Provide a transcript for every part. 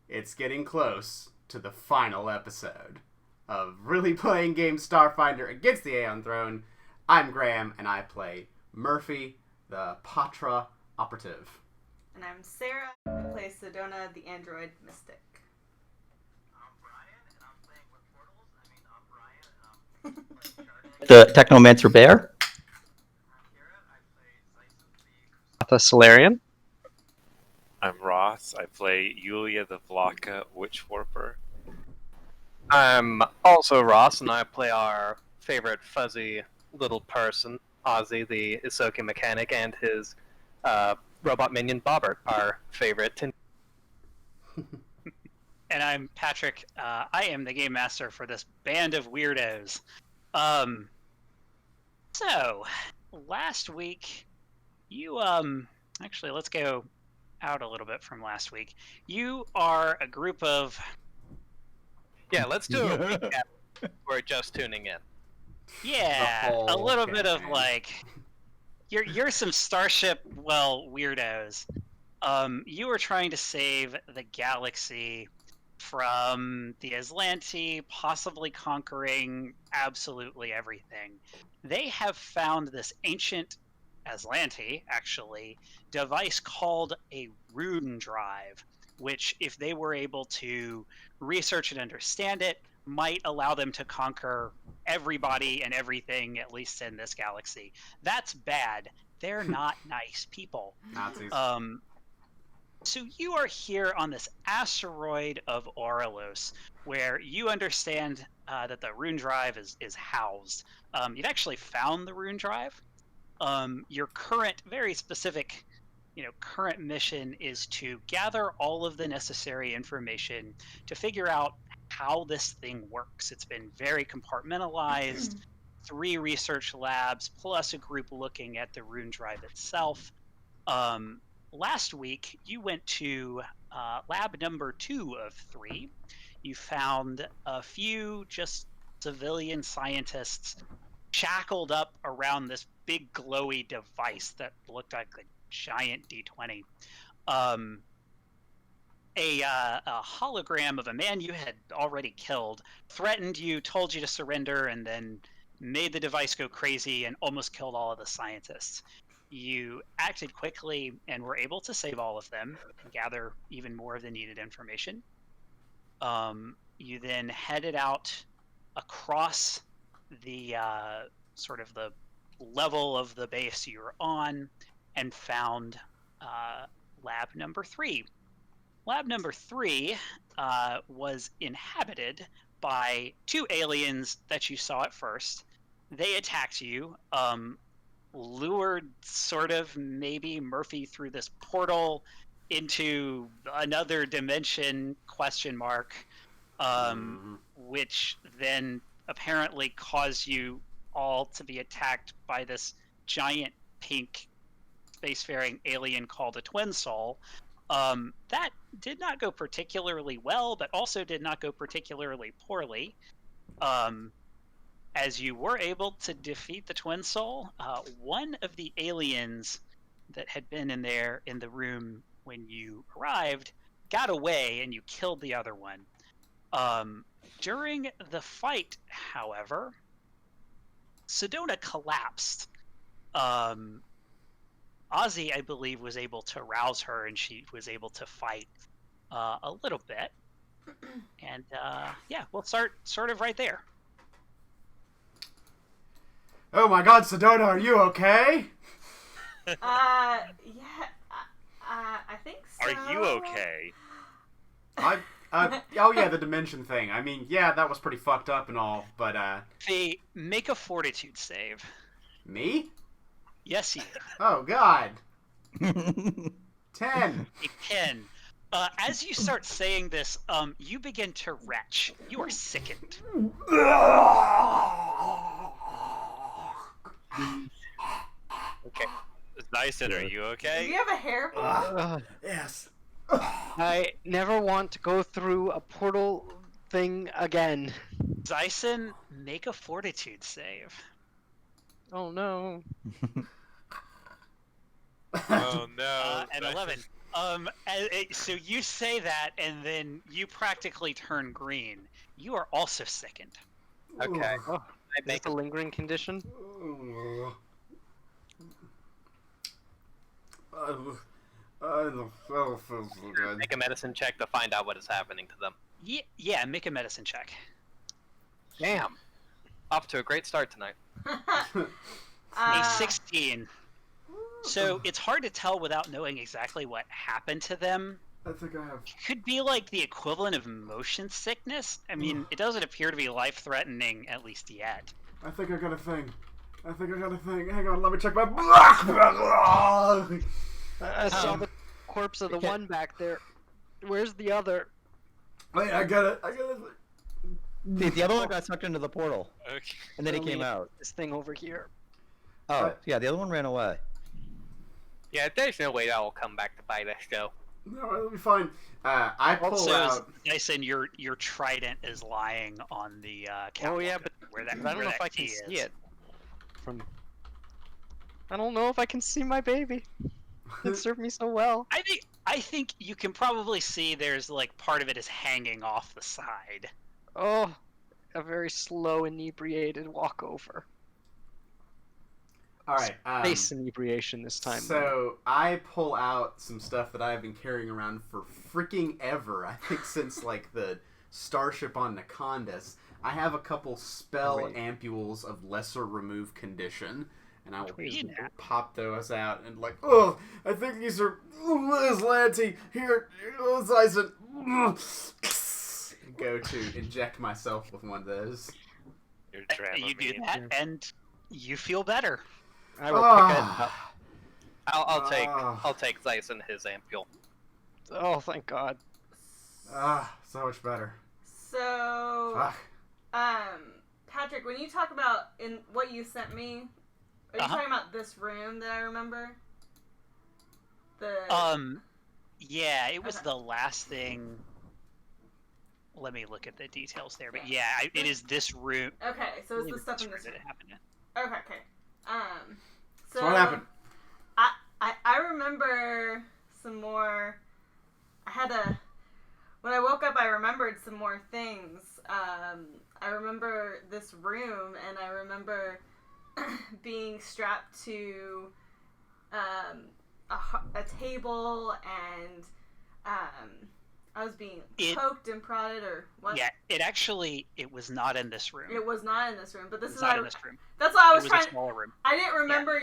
It's getting close to the final episode of Really Playing Games Starfinder against the Aeon Throne. I'm Graham, and I play Murphy, the Patra operative. And I'm Sarah. I play Sedona, the android mystic. I'm Brian, and I'm playing with portals. I'm Brian, and I'm playing The Technomancer Bear. I'm Kira. I play Zyson, the Solarian. I'm Ross. I play Yulia the Vlaka Witch Warper. I'm also Ross, and I play our favorite fuzzy little person, Ozzy, the Isoki mechanic, and his robot minion, Bobbert, our favorite. And I'm Patrick. I am the game master for this band of weirdos. So, last week, you, actually, let's go out a little bit from last week. You are a group of... Yeah, let's do a recap. We're just tuning in. Yeah, a little bit of, like... You're some Starship, well, weirdos. You were trying to save the galaxy from the AZLANTI, possibly conquering absolutely everything. They have found this ancient AZLANTI, actually, device called a Rune Drive, which, if they were able to research and understand it, might allow them to conquer everybody and everything, at least in this galaxy. That's bad. They're not nice people. Nazis. So you are here on this asteroid of Aurelos, where you understand that the Rune Drive is housed. You've actually found the Rune Drive. Your current, very specific, current mission is to gather all of the necessary information to figure out how this thing works. It's been very compartmentalized, 3 research labs, plus a group looking at the Rune Drive itself. Last week, you went to lab number 2 of 3. You found a few just civilian scientists shackled up around this big glowy device that looked like a giant D20. A hologram of a man you had already killed threatened you, told you to surrender, and then made the device go crazy and almost killed all of the scientists. You acted quickly and were able to save all of them and gather even more of the needed information. You then headed out across the sort of the level of the base you're on and found lab number 3. Lab number 3 was inhabited by 2 aliens that you saw at first. They attacked you, lured sort of maybe Murphy through this portal into another dimension, question mark, which then apparently caused you all to be attacked by this giant pink spacefaring alien called a twin soul. That did not go particularly well, but also did not go particularly poorly. As you were able to defeat the twin soul, one of the aliens that had been in the room when you arrived got away, and you killed the other one. During the fight, however, Sedona collapsed. Ozzy, I believe, was able to rouse her, and she was able to fight a little bit. And yeah, we'll start sort of right there. Oh my God, Sedona, are you okay? Yeah, I think so. Are you okay? Oh yeah, the dimension thing. I mean, yeah, that was pretty fucked up and all, but Fee, make a fortitude save. me? Yes, you. Oh God. 10. A 10. As you start saying this, you begin to retch. You are sickened. Okay. Dyson, are you Do okay? you have a hair? Yes. I never want to go through a portal thing again. Zyson, make a fortitude save. Oh no. Oh no. An Dyson. 11. So you say that, and then you practically turn green. You are also sickened. Okay. Oh, I is make this a lingering condition? I don't feel so good. make a medicine check to find out what is happening to them. Yeah, make a medicine check. Damn. Off to a great start tonight. A 16. So it's hard to tell without knowing exactly what happened to them. I think I have. Could be like the equivalent of motion sickness. I mean, it doesn't appear to be life-threatening, at least yet. I think I got a thing. Hang on, let me check my. I saw the corpse of the one back there. Where's the other? Wait, I got it. The other one got sucked into the portal, Okay. and then he Let came me- out. This thing over here. Oh, yeah, the other one ran away. Yeah, there's no way that will come back to bite us, though. No, it'll be fine. I pull Also, out. Dyson, your trident is lying on the Oh yeah, catwalk but where that, I don't where know if that I can key see is. it. I don't know if I can see my baby. It served me so well. I think you can probably see there's like part of it is hanging off the side. Oh, a very slow inebriated walkover. All right. Face inebriation this time. So I pull out some stuff that I've been carrying around for freaking ever. I think since like the starship on Nacondas. I have a couple spell ampules of lesser remove condition, and I will pop those out and like, oh, I think these are AZLANTI. Here, Zyson. Go to inject myself with one of those. You're You do Dramamine. that, and you feel better. I will pick it up. I'll take Zyson his ampule. Oh, thank God. So much better. So, Fuck. Patrick, when you talk about in what you sent me, are you talking about this room that I remember? Yeah, it was Okay. the last thing. Let me look at the details there, but yeah, it is this room. Okay, so it's the stuff in room this that room. it happened in. Okay. So what happened? I remember some more. When I woke up, I remembered some more things. I remember this room, and I remember being strapped to a table, and I was being poked and prodded, or what? Yeah, it was not in this room. It was not in this room, but this It's is not in this room. That's why I was It was trying. a smaller room. I didn't remember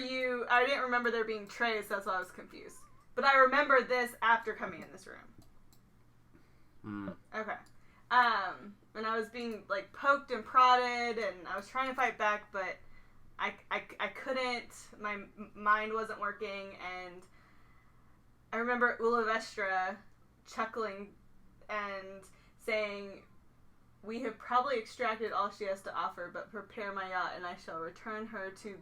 I didn't remember there being trays. That's why I was confused. But I remember this after coming in this room. Okay. And I was being like poked and prodded, and I was trying to fight back, but I couldn't. My mind wasn't working, and I remember Ulavestra chuckling and saying, "We have probably extracted all she has to offer, but prepare my yacht, and I shall return her to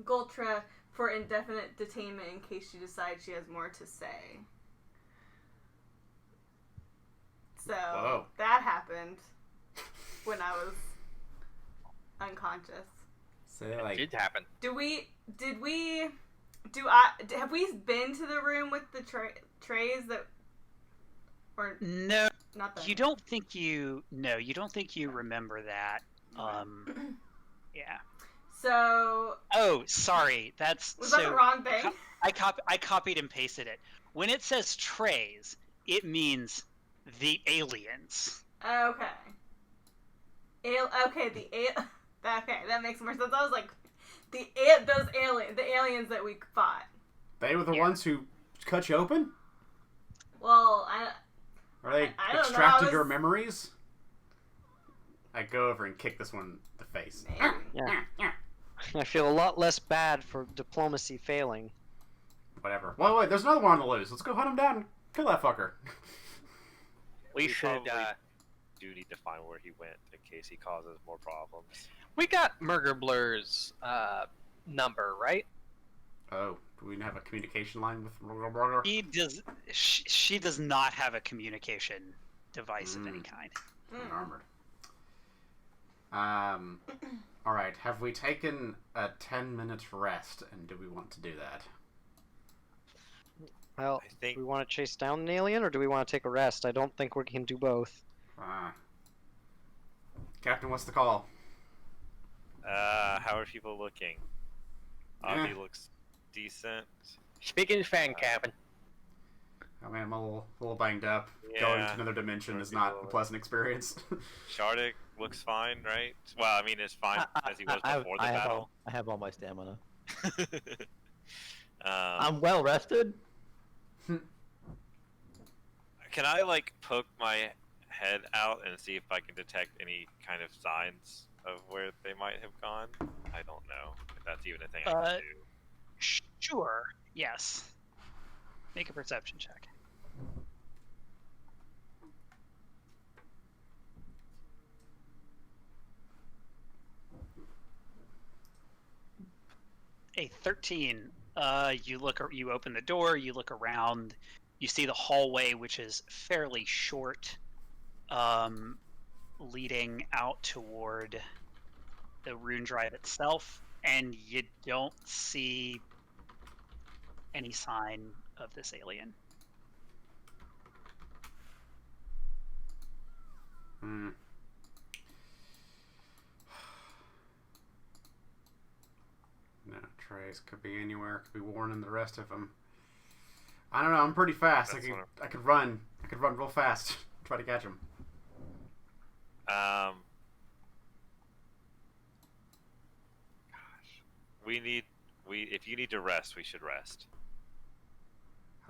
Goltra for indefinite detainment in case she decides she has more to say." So Whoa. that happened when I was unconscious. So It like, did happen. Have we been to the room with the trays that, or No, not that? you don't think you remember that. Yeah. So Oh, sorry. That's was so. that the wrong thing? I copied and pasted it. When it says trays, it means the aliens. Okay. Okay, that makes more sense. I was like, the aliens that we fought. they were the Yeah. ones who cut you open? Well, Or they I don't know, extracted I your was- memories? I go over and kick this one in the face. Man. Yeah. I feel a lot less bad for diplomacy failing. Whatever. Well, wait, there's another one on the loose. Let's go hunt him down and kill that fucker. We should. probably do need to find where he went in case he causes more problems. We got Murger Blur's number, right? Oh, do we have a communication line with Burger? She does not have a communication device of any kind. Armored. All right. Have we taken a 10-minute rest, and do we want to do that? Well, I think do we want to chase down an alien, or do we want to take a rest? I don't think we can do both. Captain, what's the call? how are people looking? Yeah. Avi looks decent. Speaking fan cabin. I mean, I'm a little banged up. Going Yeah. to another dimension Sure, is not a people- pleasant experience. Shardik looks fine, right? Well, I mean, as fine as he was before the battle. I have all my stamina. I'm I'm well rested. Can I like poke my head out and see if I can detect any kind of signs of where they might have gone? I don't know if that's even a thing I can do. Sure. Yes. Make a perception check. A 13. You open the door, you look around, you see the hallway, which is fairly short, leading out toward the Rune Drive itself, and you don't see any sign of this alien. No, trace could be anywhere. Could be warning the rest of them. I don't know. I'm pretty fast. That's I could run. I could run real fast. Try to catch him. Gosh, if you need to rest, we should rest.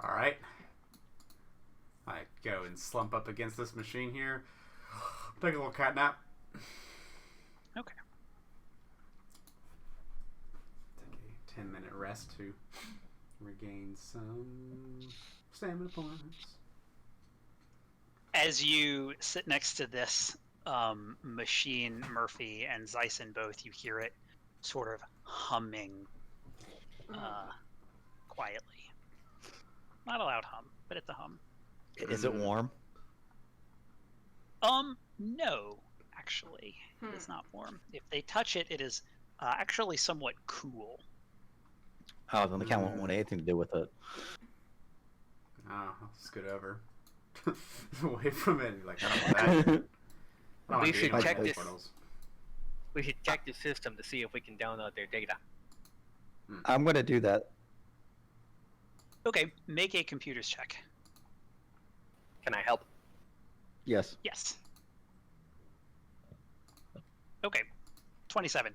All right. I go and slump up against this machine here. Take a little cat nap. Okay. Take a 10-minute rest to regain some stamina points. As you sit next to this machine, Murphy and Zyson both, you hear it sort of humming quietly. Not a loud hum, but it's a hum. Is it warm? No, actually. It's not warm. If they touch it, it is actually somewhat cool. Oh, then the cat won't want anything to do with it. Oh, I'll scoot over. Away from it. Like, I don't want that. I don't We want to should be in check those this. portals. We should check the system to see if we can download their data. I'm gonna do that. Okay, make a computers check. Can I help? Yes. Yes. Okay, 27.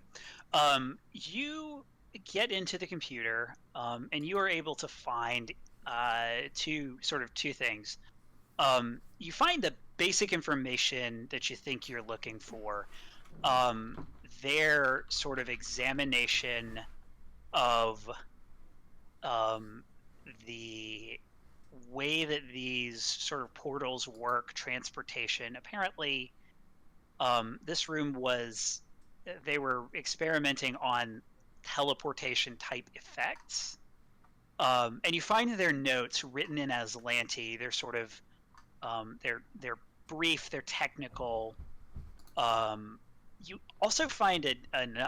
You get into the computer, and you are able to find two things. You find the basic information that you think you're looking for. Their sort of examination of the way that these sort of portals work, transportation. Apparently, this room was, they were experimenting on teleportation type effects. And you find their notes written in AZLANTI. They're sort of, they're brief, they're technical. You also find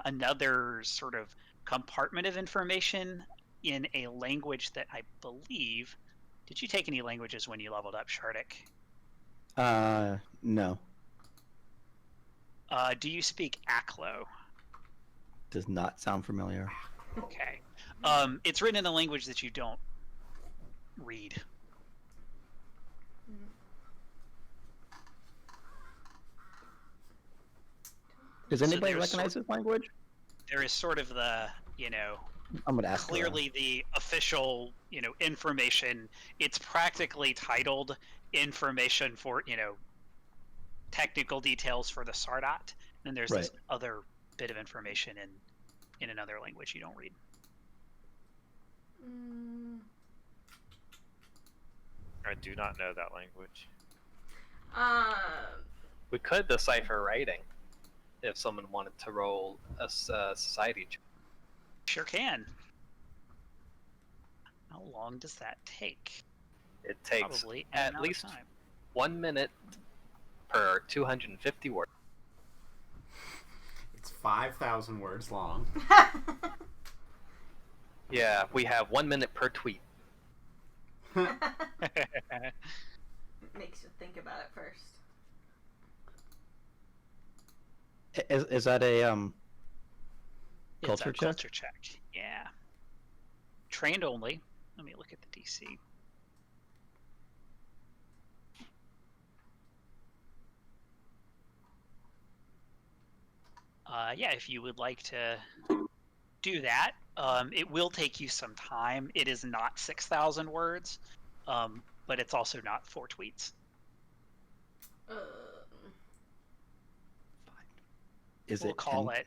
another sort of compartment of information in a language that I believe. Did you take any languages when you leveled up, Shardik? No. Do you speak Aklo? Does not sound familiar. Okay. It's written in a language that you don't read. Does So anybody there's recognize this language? There is sort of the, you know, I'm gonna ask. clearly the official, you know, information. It's practically titled information for, you know, technical details for the Sardot. And there's this other bit of information in another language you don't read. I do not know that language. We could decipher writing if someone wanted to roll a society check. Sure can. How long does that take? It takes Probably at least 1 minute per 250 words. It's 5,000 words long. Yeah, we have 1 minute per tweet. Makes you think about it first. Is that a It's culture a check? culture check. Yeah. Trained only. Let me look at the DC. Yeah, if you would like to do that, it will take you some time. It is not 6,000 words, but it's also not 4 tweets. Is We'll it call 10, it.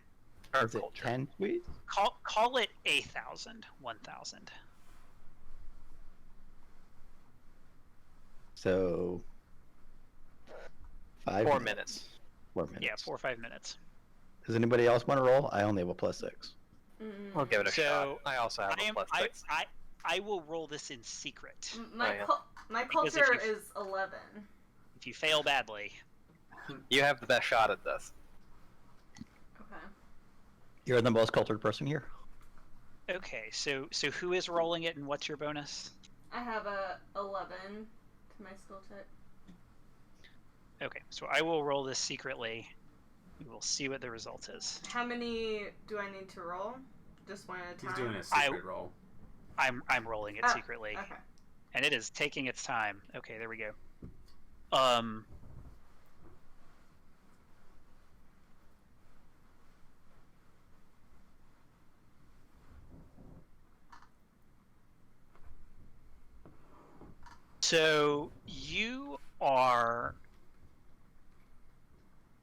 Is it 10 tweets? Call it 1,000. So 4 minutes. 4 minutes. Yeah, 4 or 5 minutes. Does anybody else want to roll? I only have a +6. I'll give it a So, shot. I also have a +6. I will roll this in secret. My Because if culture you- is 11. If you fail badly, You have the best shot at this. Okay. You're the most cultured person here. okay. So who is rolling it, and what's your bonus? I have a 11 to my skill check. Okay, so I will roll this secretly. We will see what the result is. How many do I need to roll? Just one at a time? He's doing a secret roll. I'm rolling it secretly, Okay. and it is taking its time. Okay, there we go. So you are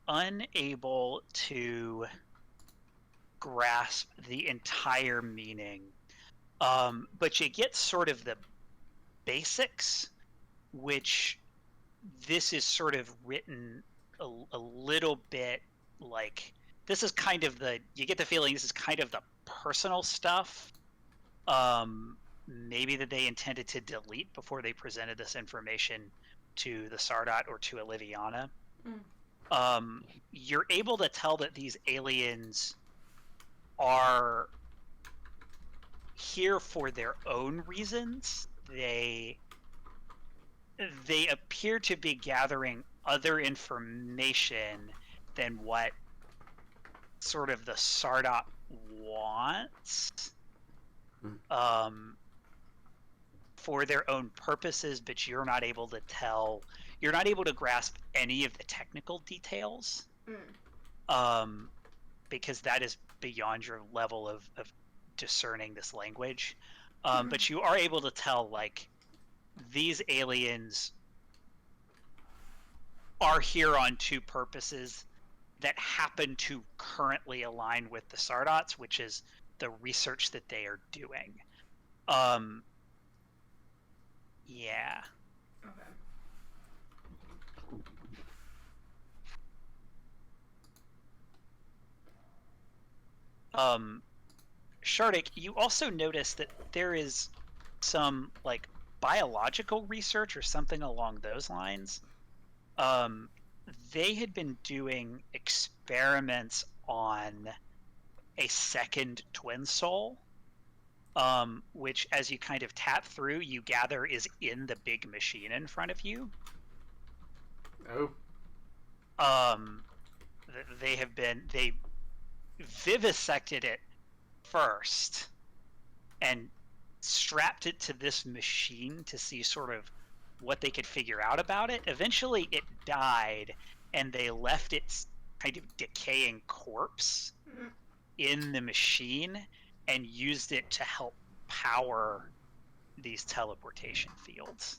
unable to grasp the entire meaning, but you get sort of the basics, which this is sort of written a little bit like, this is kind of you get the feeling this is kind of the personal stuff, maybe that they intended to delete before they presented this information to the Sardot or to Oliviana. You're able to tell that these aliens are here for their own reasons. They appear to be gathering other information than what sort of the Sardot wants. For their own purposes, but you're not able to grasp any of the technical details, because that is beyond your level of discerning this language. But you are able to tell, like, these aliens are here on two purposes that happen to currently align with the Sardots, which is the research that they are doing. Yeah. Okay. Shardik, you also notice that there is some like biological research or something along those lines. They had been doing experiments on a second twin soul, which, as you kind of tap through, you gather is in the big machine in front of you. Oh. They vivisected it first and strapped it to this machine to see sort of what they could figure out about it. Eventually it died and they left its kind of decaying corpse in the machine and used it to help power these teleportation fields.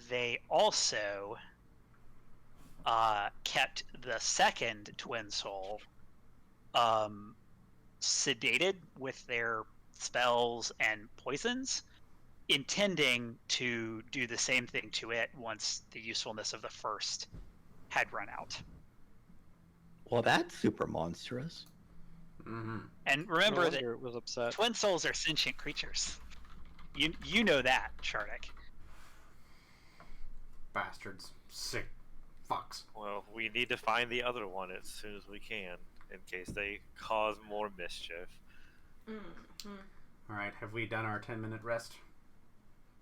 They also kept the second twin soul sedated with their spells and poisons, intending to do the same thing to it once the usefulness of the first had run out. Well, that's super monstrous. Mm-hmm. And remember No that wonder it was upset. twin souls are sentient creatures. You know that, Shardik. Bastards. Sick fucks. Well, we need to find the other one as soon as we can, in case they cause more mischief. Mm-hmm. Alright, have we done our 10-minute rest?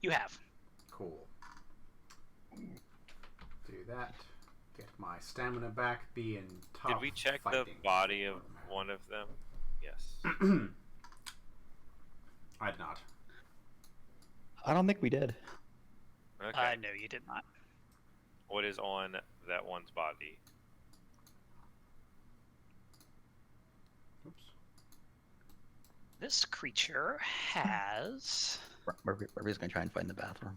You have. Cool. Do that. Get my stamina back. Be in tough Did we check fighting. the body of one of them? Yes. I did not. I don't think we did. Okay. No, you did not. What is on that one's body? Oops. This creature has Murphy's gonna try and find the bathroom.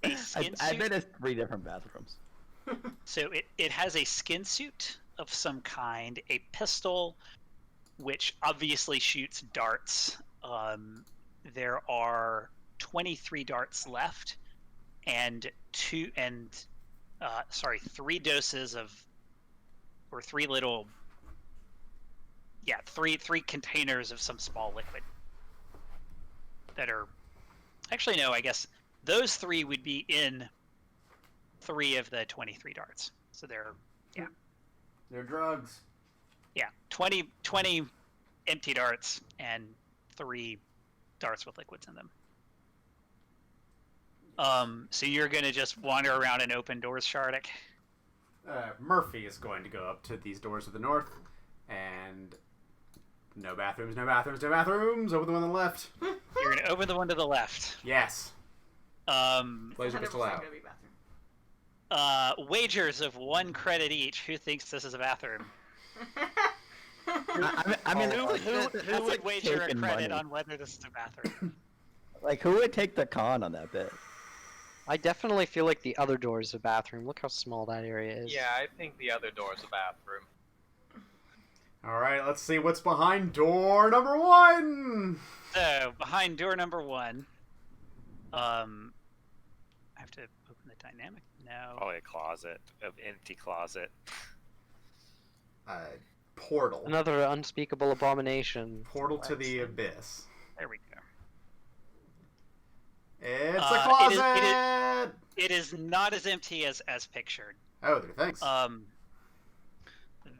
a skin I suit. bet it's 3 different bathrooms. So it has a skin suit of some kind, a pistol, which obviously shoots darts. There are 23 darts left, and 3 doses of, or 3 little, three containers of some small liquid that are, actually no, I guess those 3 would be in 3 of the 23 darts. So they're drugs. 20 empty darts and 3 darts with liquids in them. So you're gonna just wander around and open doors, Shardik? Murphy is going to go up to these doors to the north, and no bathrooms, no bathrooms, no bathrooms. Open the one on the left. You're gonna open the one to the left. Yes. Laser 100% pistol out. gonna be bathroom. Wagers of 1 credit each. Who thinks this is a bathroom? I mean, Who that's would like wager a taking credit money. on whether this is a bathroom? Like, who would take the con on that bit? I definitely feel like the other door is a bathroom. Look how small that area is. Yeah, I think the other door is a bathroom. Alright, let's see what's behind door number 1! So behind door number 1, I have to open the dynamic. No. Probably a closet, an empty closet. Portal. Another unspeakable abomination. Portal to the abyss. There we go. It's a closet! It is not as empty as pictured. Oh, there, thanks.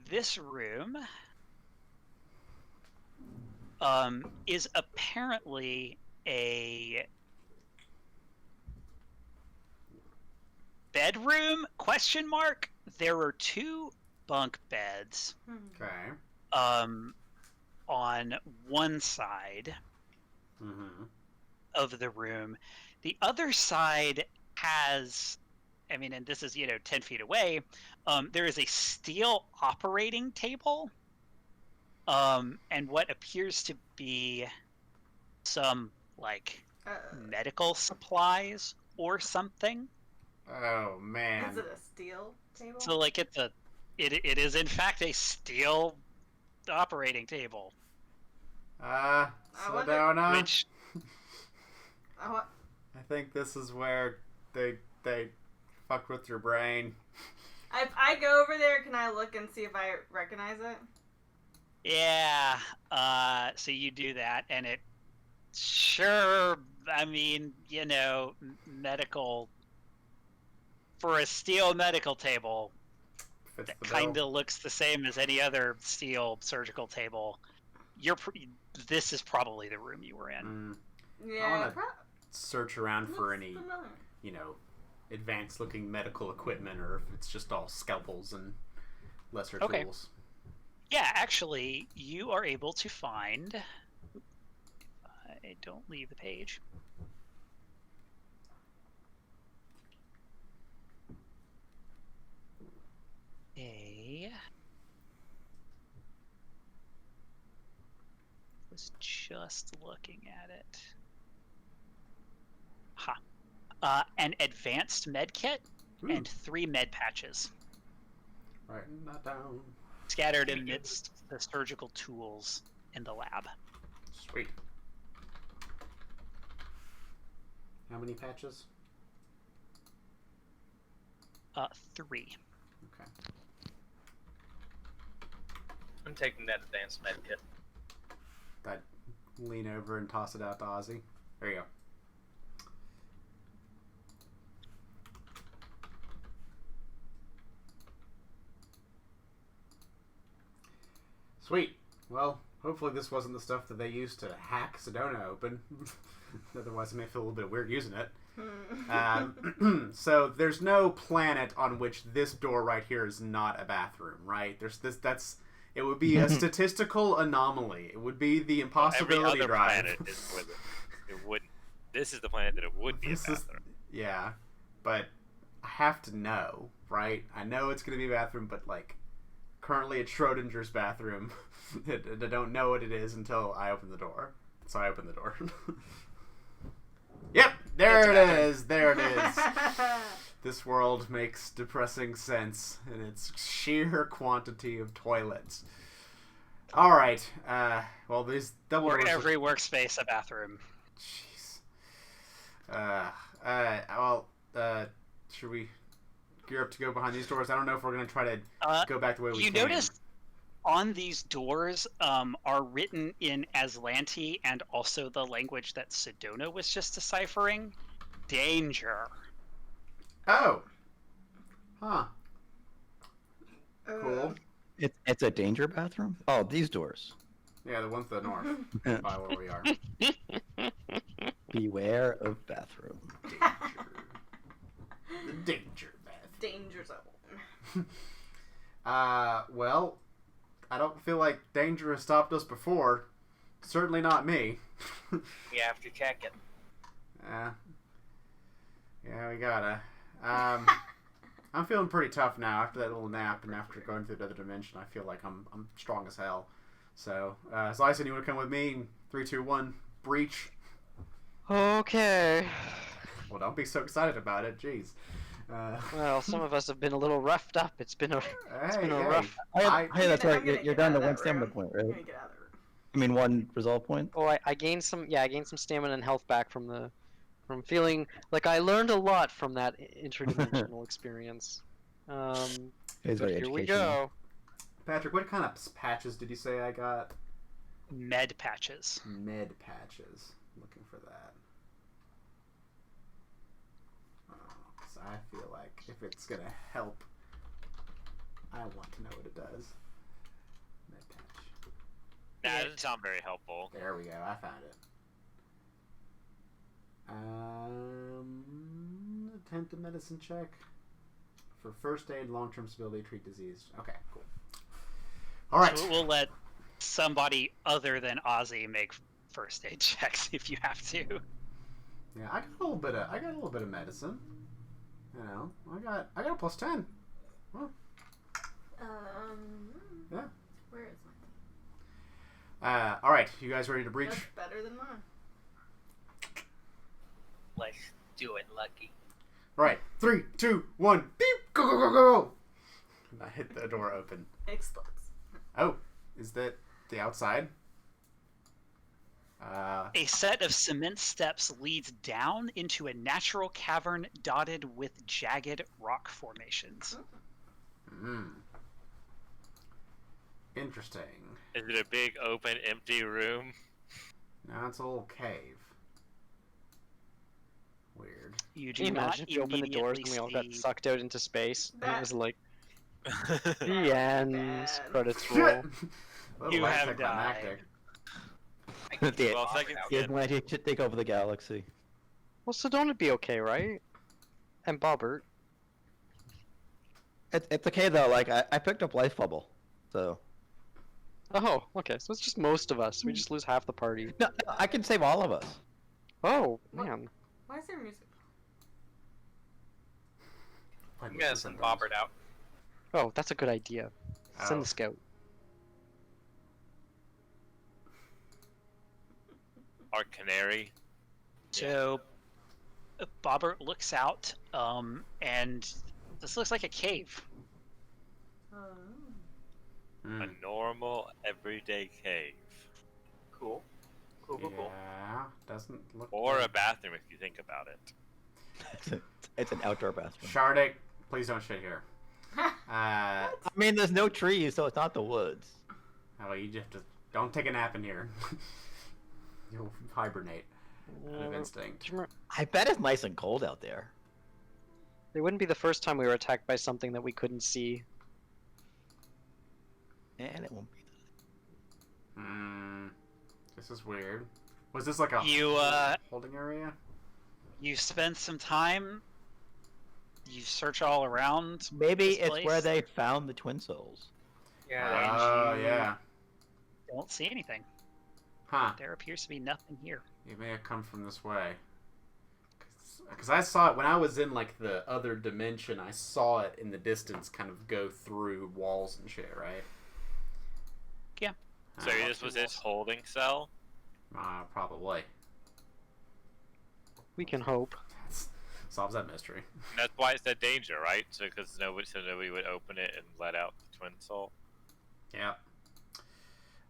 This room is apparently a bedroom? ? There are 2 bunk beds Okay. on one side Mm-hmm. of the room. The other side has, I mean, and this is 10 feet away, there is a steel operating table and what appears to be some like medical supplies or something. Oh man. Is it a steel table? So like it is in fact a steel operating table. Sedona. Which I think this is where they fucked with your brain. If I go over there, can I look and see if I recognize it? yeah, so you do that and it sure, I mean, you know, medical for a steel medical table Fits that the kind bill. of looks the same as any other steel surgical table. This is probably the room you were in. Yeah. wanna Search around for any, familiar. you know, advanced looking medical equipment, or if it's just all scalpels and lesser tools. Yeah, actually, you are able to find. I don't leave the page. Was just looking at it. An advanced med kit and 3 med patches. Writing that down. Scattered amidst the surgical tools in the lab. Sweet. How many patches? 3. Okay. I'm taking that advanced med kit. I'd lean over and toss it out to Ozzy. There you go. Sweet. Well, hopefully this wasn't the stuff that they used to hack Sedona open. Otherwise, it may feel a little bit weird using it. So there's no planet on which this door right here is not a bathroom, right? It would be a statistical anomaly. It would be the impossibility every other drive. planet is where it would. This is the planet that it would be a bathroom. Yeah, but I have to know, right? I know it's going to be a bathroom, but like currently it's Schrodinger's bathroom. I don't know what it is until I open the door. So I open the door. Yep, there it is. There it is. This world makes depressing sense in its sheer quantity of toilets. All right. Well, these double Or doors. every workspace a bathroom. Jeez. Should we gear up to go behind these doors? I don't know if we're gonna try to go back the way we You came. notice on these doors are written in AZLANTI and also the language that Sedona was just deciphering. Danger. Oh. Huh. Cool. It's a danger bathroom? Oh, these doors. Yeah, the one to the north. By where we are. Beware of bathroom. The danger bathroom. Danger zone. Well, I don't feel like danger has stopped us before. Certainly not me. We have to check it. Yeah, we gotta. I'm feeling pretty tough now after that little nap and after going through the other dimension. I feel like I'm strong as hell. So, Slyson, you want to come with me? 3, 2, 1, breach. Okay. Well, don't be so excited about it. Jeez. Well, some of us have been a little roughed up. It's been a rough. Hey, that's right. I'm gonna You're get down out to of 1 that stamina room. point, I'm right? gonna get out of the room. I mean, 1 resolve point. Oh, I gained some. Yeah, I gained some stamina and health back from feeling like I learned a lot from that interdimensional experience. It's But very here we educational. go. Patrick, what kind of patches did you say I got? Med patches. Med patches. Looking for that. Because I feel like if it's going to help, I want to know what it does. Med patch. That doesn't sound very helpful. There we go. I found it. Attempt a medicine check for first aid, long-term stability, treat disease. Okay, cool. All right. So we'll let somebody other than Ozzy make first aid checks if you have to. Yeah, I got a little bit of medicine. You know, I got a +10. Well, yeah. Where is mine? All right, you guys ready to breach? That's better than mine. Let's do it, Lucky. Right. 3, 2, 1. Beep. Go, go, go, go, go. And I hit the door open. Explodes. Oh, is that the outside? A set of cement steps leads down into a natural cavern dotted with jagged rock formations. Interesting. Is it a big, open, empty room? Now it's a little cave. Weird. You Can you do not imagine if you opened the doors immediately and we all got see- sucked out into space? And it That- was like, That the would be end, bad. credits Shit! roll. Little You have anticlimactic. The Well, second skin. Atlantic should take over the galaxy. Well, Sedona would be okay, right? And Bobbert. It's okay though. Like I picked up Life Bubble, so Oh, okay. So it's just most of us. We just lose half the party. no, I can save all of us. Oh, man. Why is there music? I'm gonna send Bobbert out. Oh, that's a good idea. Send Oh. the scout. Our canary? So, Bobbert looks out, and this looks like a cave. Oh. Hmm. A normal, everyday cave. Cool. Cool, cool, cool. Yeah, doesn't look. Or good. a bathroom if you think about it. It's an outdoor bathroom. Shardik, please don't shit here. I mean, there's no trees, so it's not the woods. Oh, you just don't take a nap in here. You'll hibernate out of instinct. Do you remember- I bet it's nice and cold out there. It wouldn't be the first time we were attacked by something that we couldn't see. And it won't be. This is weird. Was this like a You holding area? you spend some time. You search all around. Maybe this it's place. where they found the twin souls. Yeah. Oh, you- yeah. Don't see anything. Huh. There appears to be nothing here. It may have come from this way. Because I saw it when I was in, like, the other dimension. I saw it in the distance kind of go through walls and shit, right? Yeah. So this was its holding cell? Probably. We can hope. Solves that mystery. And that's why it said danger, right? So because nobody would open it and let out the twin soul. Yeah.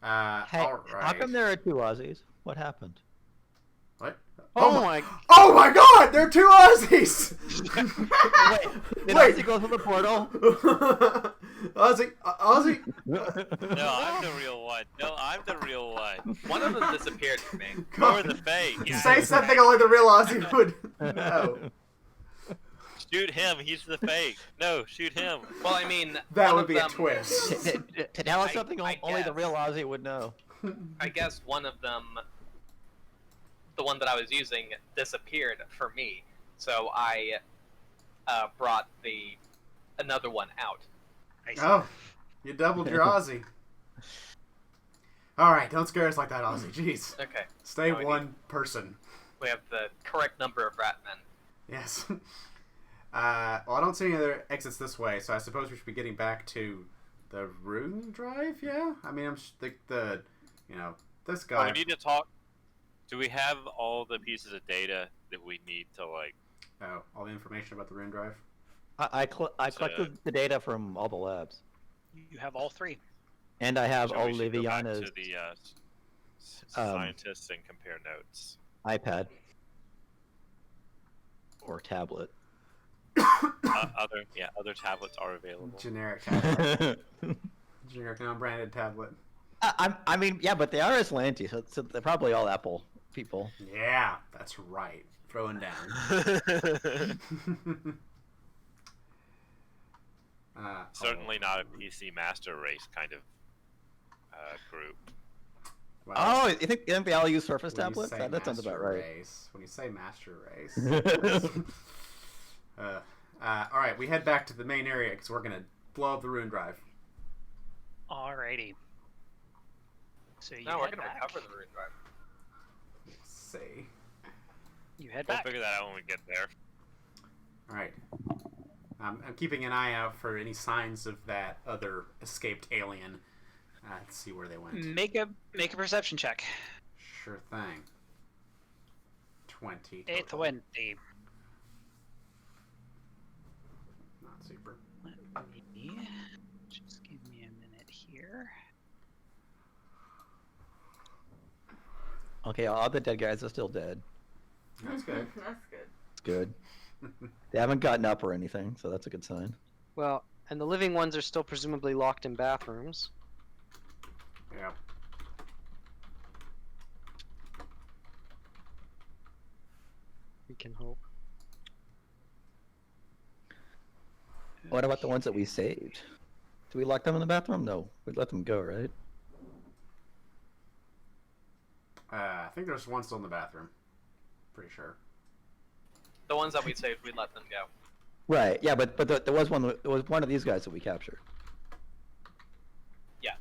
Hey, all right. how come there are two Aussies? What happened? What? Oh my... Oh my god! They're two Aussies! Wait, did Wait. Aussie go through the portal? Aussie? Aussie? No, I'm the real one. No, I'm the real one. One of them disappeared from me. Or the fake. Yeah. Say something only the real Aussie would know. Shoot him. He's the fake. No, shoot him. Well, I mean, That one would of be a them- twist. To tell us something I only the guess. real Aussie would know. I guess one of them, the one that I was using, disappeared for me. So I brought another one out. I see. Oh, you doubled your Aussie. Alright, don't scare us like that, Aussie. Jeez. Okay. Stay No, I one person. We have the correct number of rat men. Yes. Well, I don't see any other exits this way, so I suppose we should be getting back to the Rune Drive, yeah? I mean, this Oh, guy... we need to talk. Do we have all the pieces of data that we need to, like... Oh, all the information about the Rune Drive? I collected the data from all the labs. You have all three. And I have So we should go back Oliviana's to the scientists and compare notes. iPad. Or tablet. Other tablets are available. Generic tablet. Generic non-branded tablet. I mean, yeah, but they are AZLANTI, so they're probably all Apple people. Yeah, that's right. Throwing down. Certainly not a PC master race kind of group. Well, Oh, you think they all use Surface when you tablets? say That sounds about master right. Race, when you say master race. Alright, we head back to the main area because we're going to blow up the Rune Drive. Alrighty. So you No, we're head gonna back. recover the Rune Drive. Let's see. You head We'll back. figure that out when we get there. Alright. I'm keeping an eye out for any signs of that other escaped alien. Let's see where they went. Make a perception check. Sure thing. 20. A total. 20. Super. Let me just give me a minute here. Okay, all the dead guys are still dead. That's good. That's good. It's good. They haven't gotten up or anything, so that's a good sign. Well, and the living ones are still presumably locked in bathrooms. Yeah. We can hope. What about the ones that we saved? Do we lock them in the bathroom? No, we let them go, right? I think there's one still in the bathroom. Pretty sure. The ones that we saved, we let them go. Right. Yeah, but there was one of these guys that we captured. Yeah.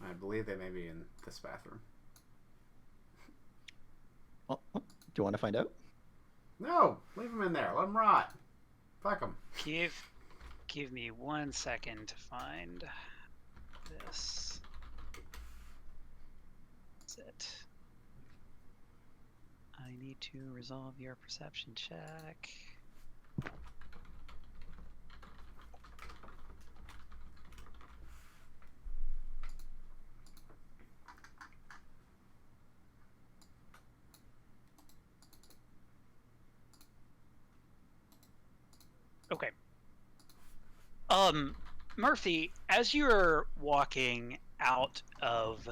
I believe they may be in this bathroom. Oh, do you want to find out? No, leave them in there. Let them rot. Fuck them. Give me 1 second to find this. That's it. I need to resolve your perception check. Okay. Murphy, as you're walking out of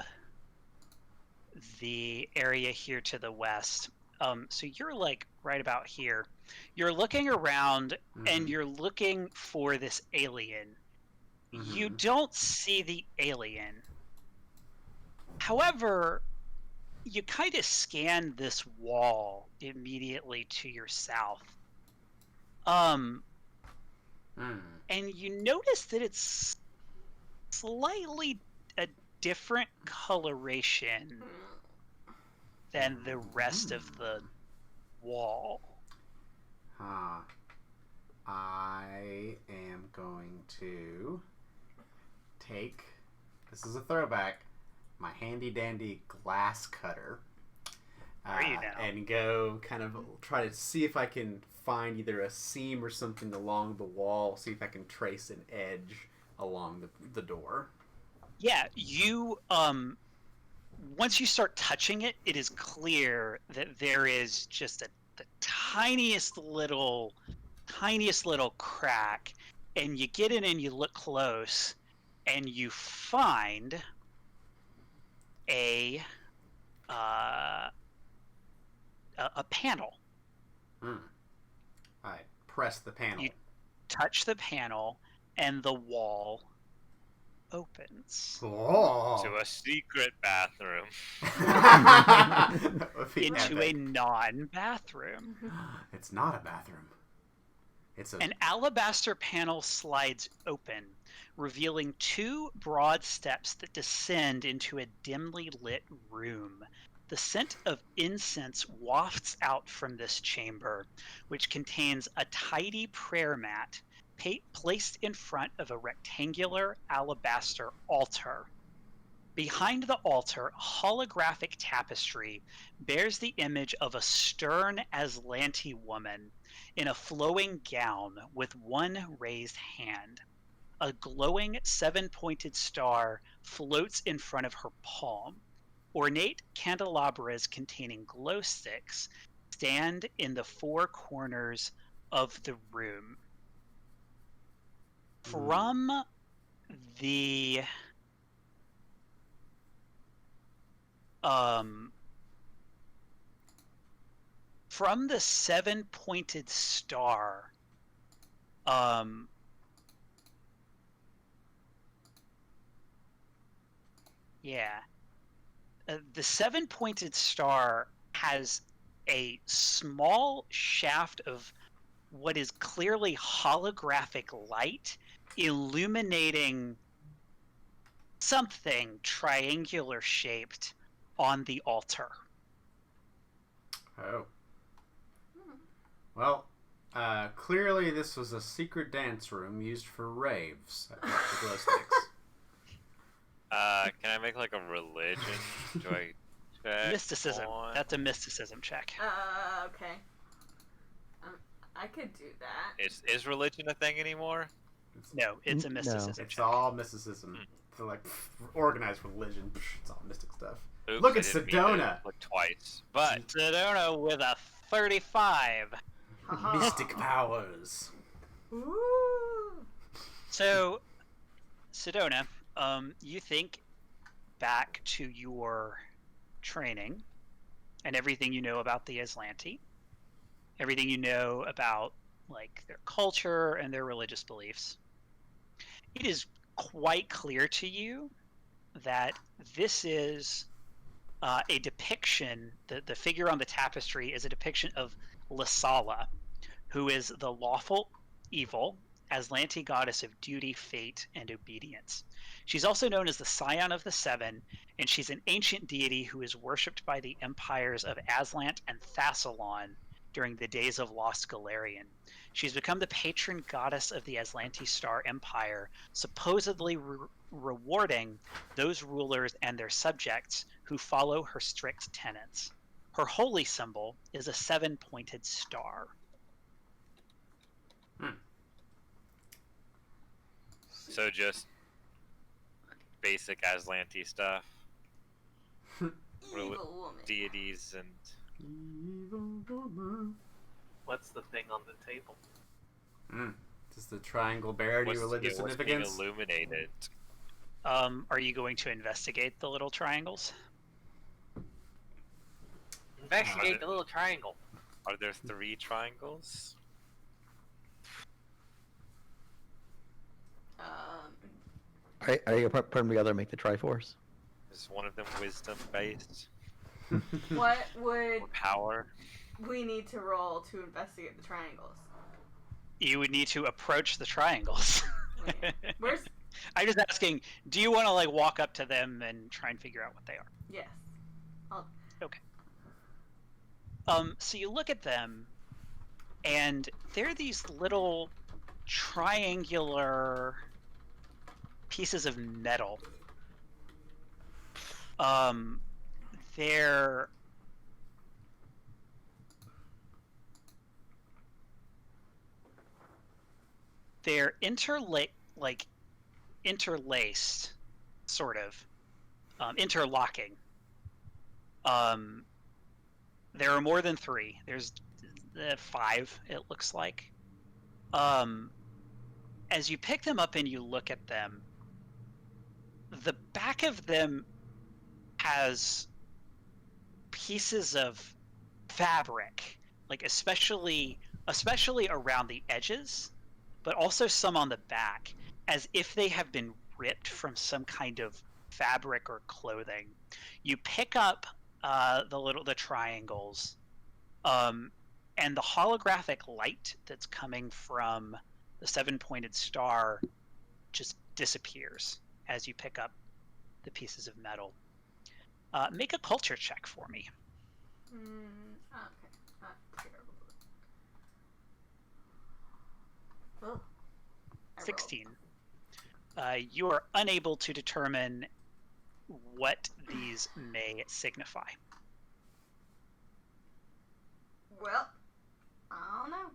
the area here to the west, so you're like right about here. You're looking around and you're looking for this alien. You don't see the alien. However, you kind of scan this wall immediately to your south. And you notice that it's slightly a different coloration than the rest of the wall. I am going to take, this is a throwback, my handy dandy glass cutter. Are you now? And go kind of try to see if I can find either a seam or something along the wall, see if I can trace an edge along the door. Yeah, you once you start touching it, it is clear that there is just the tiniest little crack, and you get in and you look close and you find a panel. I press the panel. You touch the panel and the wall opens to a secret bathroom. That would be into epic. a non-bathroom. It's not a bathroom. It's An alabaster panel slides open, revealing two broad steps that descend into a dimly lit room. The scent of incense wafts out from this chamber, which contains a tidy prayer mat placed in front of a rectangular alabaster altar. Behind the altar, a holographic tapestry bears the image of a stern AZLANTI woman in a flowing gown with one raised hand. A glowing seven-pointed star floats in front of her palm. Ornate candelabras containing glow sticks stand in the four corners of the room. From the seven-pointed star, the seven-pointed star has a small shaft of what is clearly holographic light illuminating something triangular shaped on the altar. Oh. Well, clearly this was a secret dance room used for raves. I the glow sticks. Can I make like a religion? Do I check Mysticism. on- That's a mysticism check. Okay. I could do that. Is religion a thing anymore? No, it's a No. mysticism It's check. all mysticism. So like organized religion. It's all mystic stuff. Oops, Look I at didn't mean to Sedona. look twice, but Sedona with a 35. Mystic powers. Ooh. So, Sedona, you think back to your training and everything you know about the AZLANTI, everything you know about like their culture and their religious beliefs. It is quite clear to you that this is a depiction. The figure on the tapestry is a depiction of Lysala, who is the lawful evil AZLANTI goddess of duty, fate, and obedience. She's also known as the Scion of the Seven, and she's an ancient deity who is worshipped by the empires of Azlant and Thassalon during the days of Lost Galarian. She's become the patron goddess of the AZLANTI Star Empire, supposedly rewarding those rulers and their subjects who follow her strict tenets. Her holy symbol is a 7-pointed star. so just basic Aslanti stuff. Evil woman. Deities and Evil woman. What's the thing on the table? Just the triangle bear, any religious what's being significance? illuminated. Are you going to investigate the little triangles? Investigate the little triangle. Are there 3 triangles? Are you put them together and make the Triforce? Is one of them wisdom based? What would Or power? we need to roll to investigate the triangles? You would need to approach the triangles. Wait, where's... I'm just asking, do you want to like walk up to them and try and figure out what they are? Yes. So you look at them, and they're these little triangular pieces of metal. They're interlaced, sort of, interlocking. There are more than 3. There's 5, it looks like. As you pick them up and you look at them, the back of them has pieces of fabric, like especially around the edges, but also some on the back, as if they have been ripped from some kind of fabric or clothing. You pick up the triangles, and the holographic light that's coming from the 7-pointed star just disappears as you pick up the pieces of metal. Make a culture check for me. Okay. Not terrible. Oh. I 16. You are unable to determine what these may signify. Well, I don't know.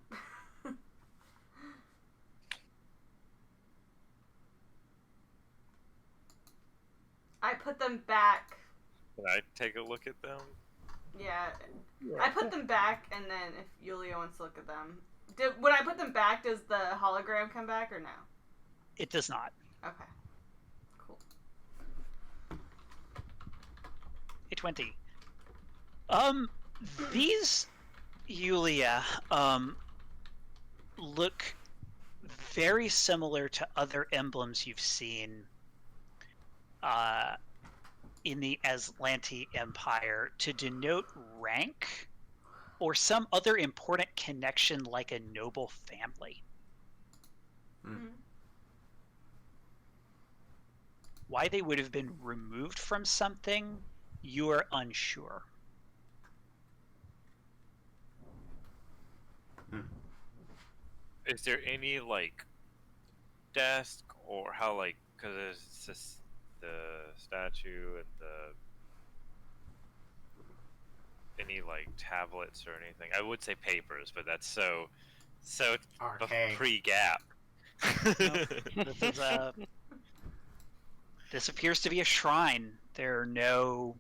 I put them back. Can I take a look at them? Yeah. I put them back, and then if Yulia wants to look at them. When I put them back, does the hologram come back or no? It does not. Okay. Cool. A 20. These, Yulia, look very similar to other emblems you've seen in the AZLANTI Empire to denote rank or some other important connection like a noble family. Mm-hmm. Why they would have been removed from something, you are unsure. Is there any like desk or how like because it's just the statue and any like tablets or anything? I would say papers, but that's so So it's Okay. pre-gap. This is this appears to be a shrine. There are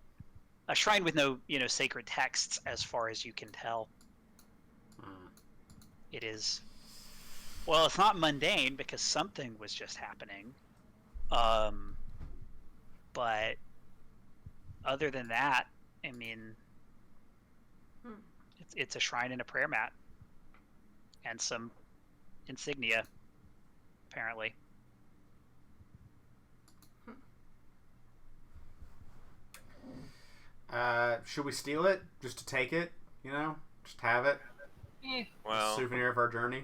a shrine with no, sacred texts as far as you can tell. It is, well, it's not mundane because something was just happening. But other than that, I mean, it's a shrine and a prayer mat and some insignia, apparently. Should we steal it just to take it? Just have it. Well, Souvenir of our journey.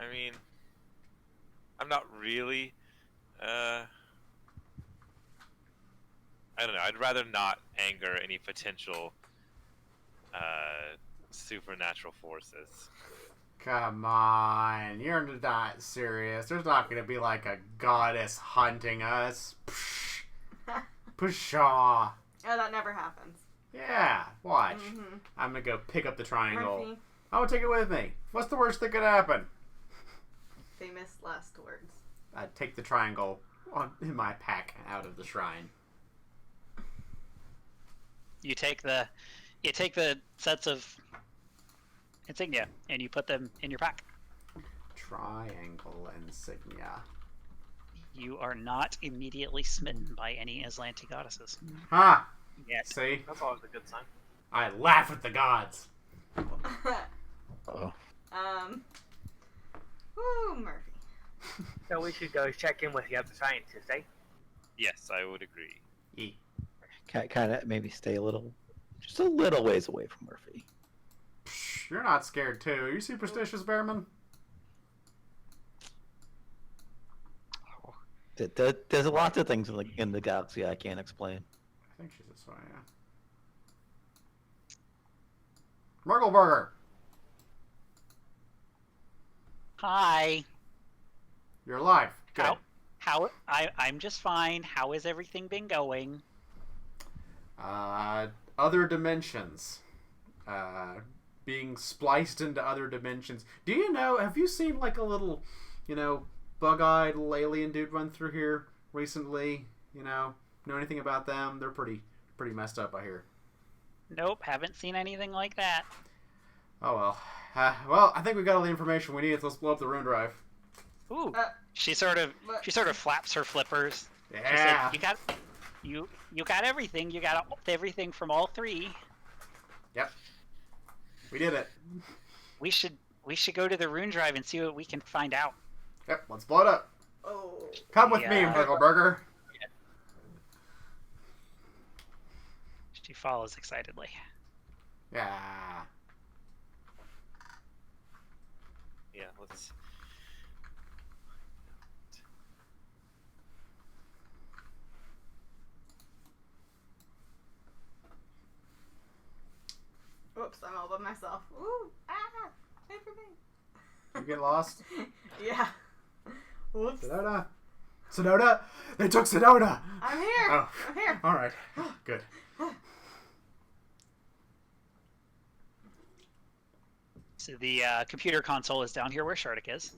I mean, I'm not really. I don't know. I'd rather not anger any potential supernatural forces. Come on, you're not serious. There's not gonna be like a goddess hunting us. Pshaw. Oh, that never happens. Yeah, watch. Mm-hmm. I'm gonna go pick up the triangle. Murphy, I'm gonna take it with me. What's the worst that could happen? famous last words. I take the triangle in my pack out of the shrine. You take the sets of insignia and you put them in your pack. Triangle insignia. You are not immediately smitten by any AZLANTI goddesses. Ha! Yet. See? That's always a good sign. I laugh at the gods. Oh. Woo, Murphy. So we should go check in with the other scientists, eh? Yes, I would agree. Eat. Kind of maybe stay just a little ways away from Murphy. Psh, you're not scared too. Are you superstitious, Bearman? There's lots of things in the galaxy I can't explain. I think she's this way, yeah. Murgleburger! Hi. You're alive. Good. I'm just fine. How has everything been going? Other dimensions. Being spliced into other dimensions. Do you know, have you seen like a little, bug-eyed little alien dude run through here recently? Know anything about them? They're pretty messed up, I hear. Nope, haven't seen anything like that. Oh well. Well, I think we got all the information we need, so let's blow up the Rune Drive. Ooh. She sort of flaps her flippers. Yeah. She said, you got everything. You got everything from all three. Yep. We did it. We should go to the Rune Drive and see what we can find out. Yep, let's blow it up. Oh. Come with me, Yeah. Murgleburger. She follows excitedly. Yeah. Yeah, let's. Oops, I'm all by myself. Ooh, wait for me. You get lost? Yeah. Whoops. Sonoda! They took Sonoda! I'm here. Oh. I'm here. Alright. Good. So the computer console is down here where Shardik is.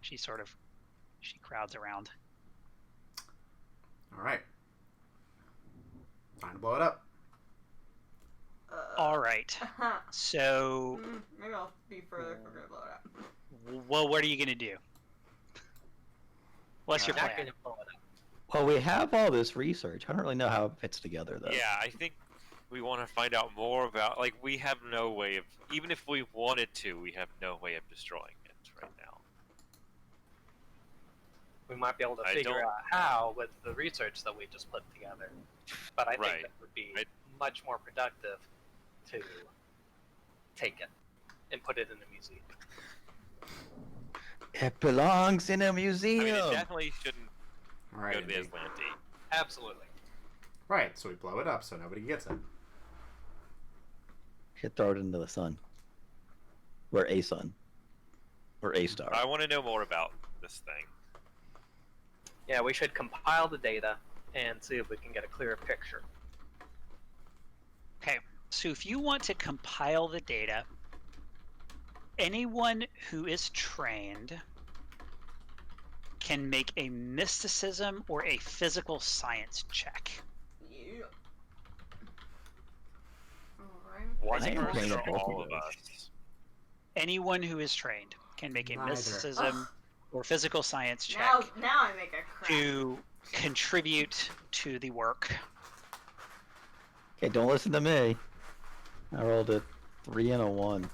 She crowds around. Alright. Time to blow it up. All right. So, Maybe I'll be further if we're gonna blow it up. well, what are you gonna do? What's your Not plan? gonna blow it up. Well, we have all this research. I don't really know how it fits together, though. Yeah, I think we want to find out more about. Like, we have no way of. Even if we wanted to, we have no way of destroying it right now. We might be able to I figure don't- out how with the research that we just put together. But I think Right. that would be much more productive to take it and put it in a museum. It belongs in a I museum. mean, it definitely shouldn't Alright. go to the Indy. AZLANTI. Absolutely. Right, so we blow it up so nobody gets it. Should throw it into the sun. Or a sun. Or a star. I want to know more about this thing. Yeah, we should compile the data and see if we can get a clearer picture. Okay, so if you want to compile the data, Anyone who is trained can make a mysticism or a physical science check. Yeah. Alright. One I am person playing or at both all of of those. us? Anyone who is trained can make a Neither. mysticism or physical science check Now I make a crack. to contribute to the work. Okay, don't listen to me. I rolled a 3 and a 1.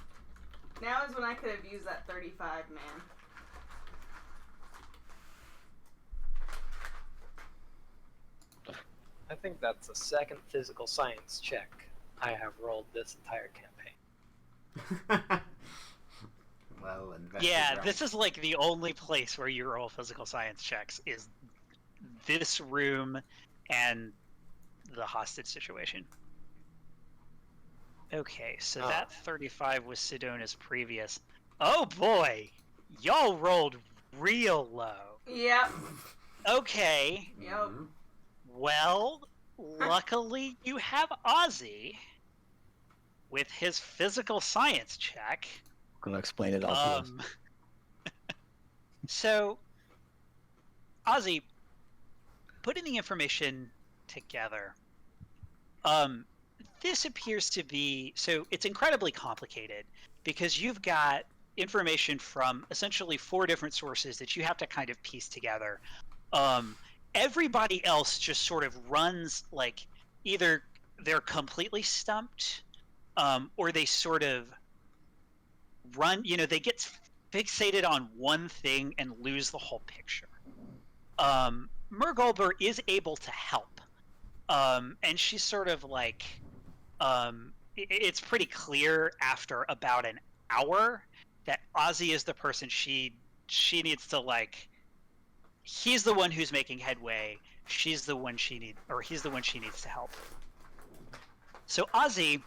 Now is when I could have used that 35, man. I think that's the second physical science check I have rolled this entire campaign. Well, invested Yeah, round. this is like the only place where you roll physical science checks is this room and the hostage situation. Okay, so Oh. that 35 was Sedona's previous. Oh boy! Y'all rolled real low. Yep. Okay, Yep. Mhm. well, luckily you have Ozzy with his physical science check. I'm gonna explain it all to us. So, Ozzy, putting the information together, this appears to be, so it's incredibly complicated because you've got information from essentially 4 different sources that you have to kind of piece together. Everybody else just sort of runs like either they're completely stumped, or they sort of run, they get fixated on one thing and lose the whole picture. Mergolber is able to help. And she's sort of like, it's pretty clear after about an hour that Ozzy is the person she needs to like. He's the one who's making headway. She's the one she needs, or he's the one she needs to help. So Ozzy,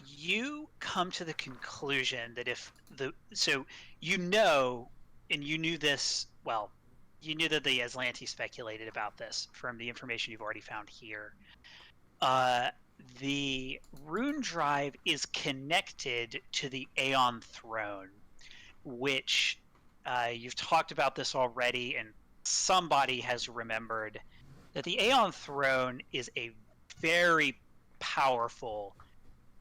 you come to the conclusion that and you knew this, well, you knew that the AZLANTI speculated about this from the information you've already found here. The Rune Drive is connected to the Aeon throne, which you've talked about this already, and somebody has remembered that the Aeon throne is a very powerful,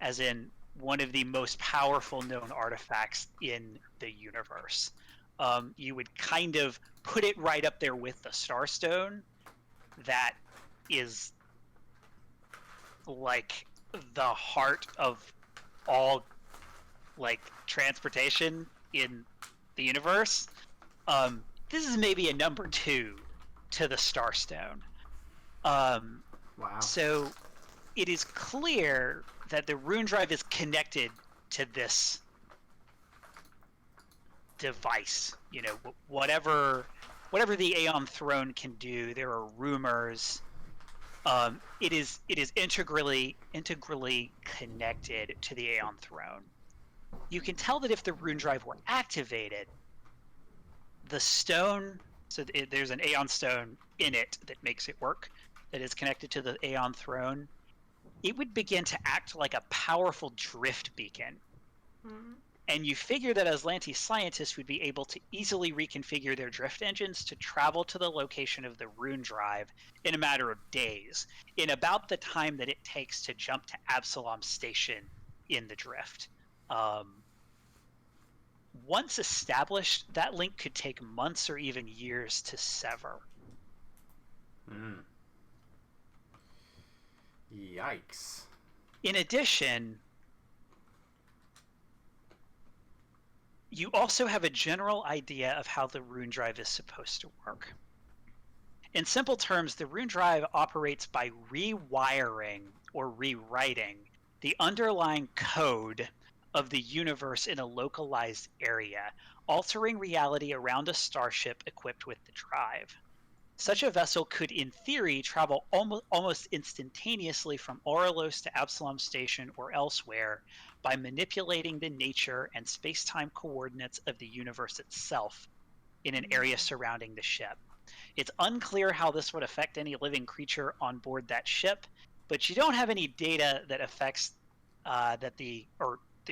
as in one of the most powerful known artifacts in the universe. You would kind of put it right up there with the Starstone. That is like the heart of all like transportation in the universe. This is maybe a number 2 to the Starstone. Wow. So it is clear that the Rune Drive is connected to this device. Whatever the Aeon throne can do, there are rumors. It is integrally connected to the Aeon throne. You can tell that if the Rune Drive were activated, the stone, there's an Aeon stone in it that makes it work, that is connected to the Aeon throne, it would begin to act like a powerful drift beacon. Mhm. And you figure that AZLANTI scientists would be able to easily reconfigure their drift engines to travel to the location of the Rune Drive in a matter of days, in about the time that it takes to jump to Absalom Station in the drift. Once established, that link could take months or even years to sever. Yikes. In addition, you also have a general idea of how the Rune Drive is supposed to work. In simple terms, the Rune Drive operates by rewiring or rewriting the underlying code of the universe in a localized area, altering reality around a starship equipped with the drive. Such a vessel could, in theory, travel almost instantaneously from Auralos to Absalom Station or elsewhere by manipulating the nature and space-time coordinates of the universe itself in an area surrounding the ship. It's unclear how this would affect any living creature on board that ship, but you don't have any data that affects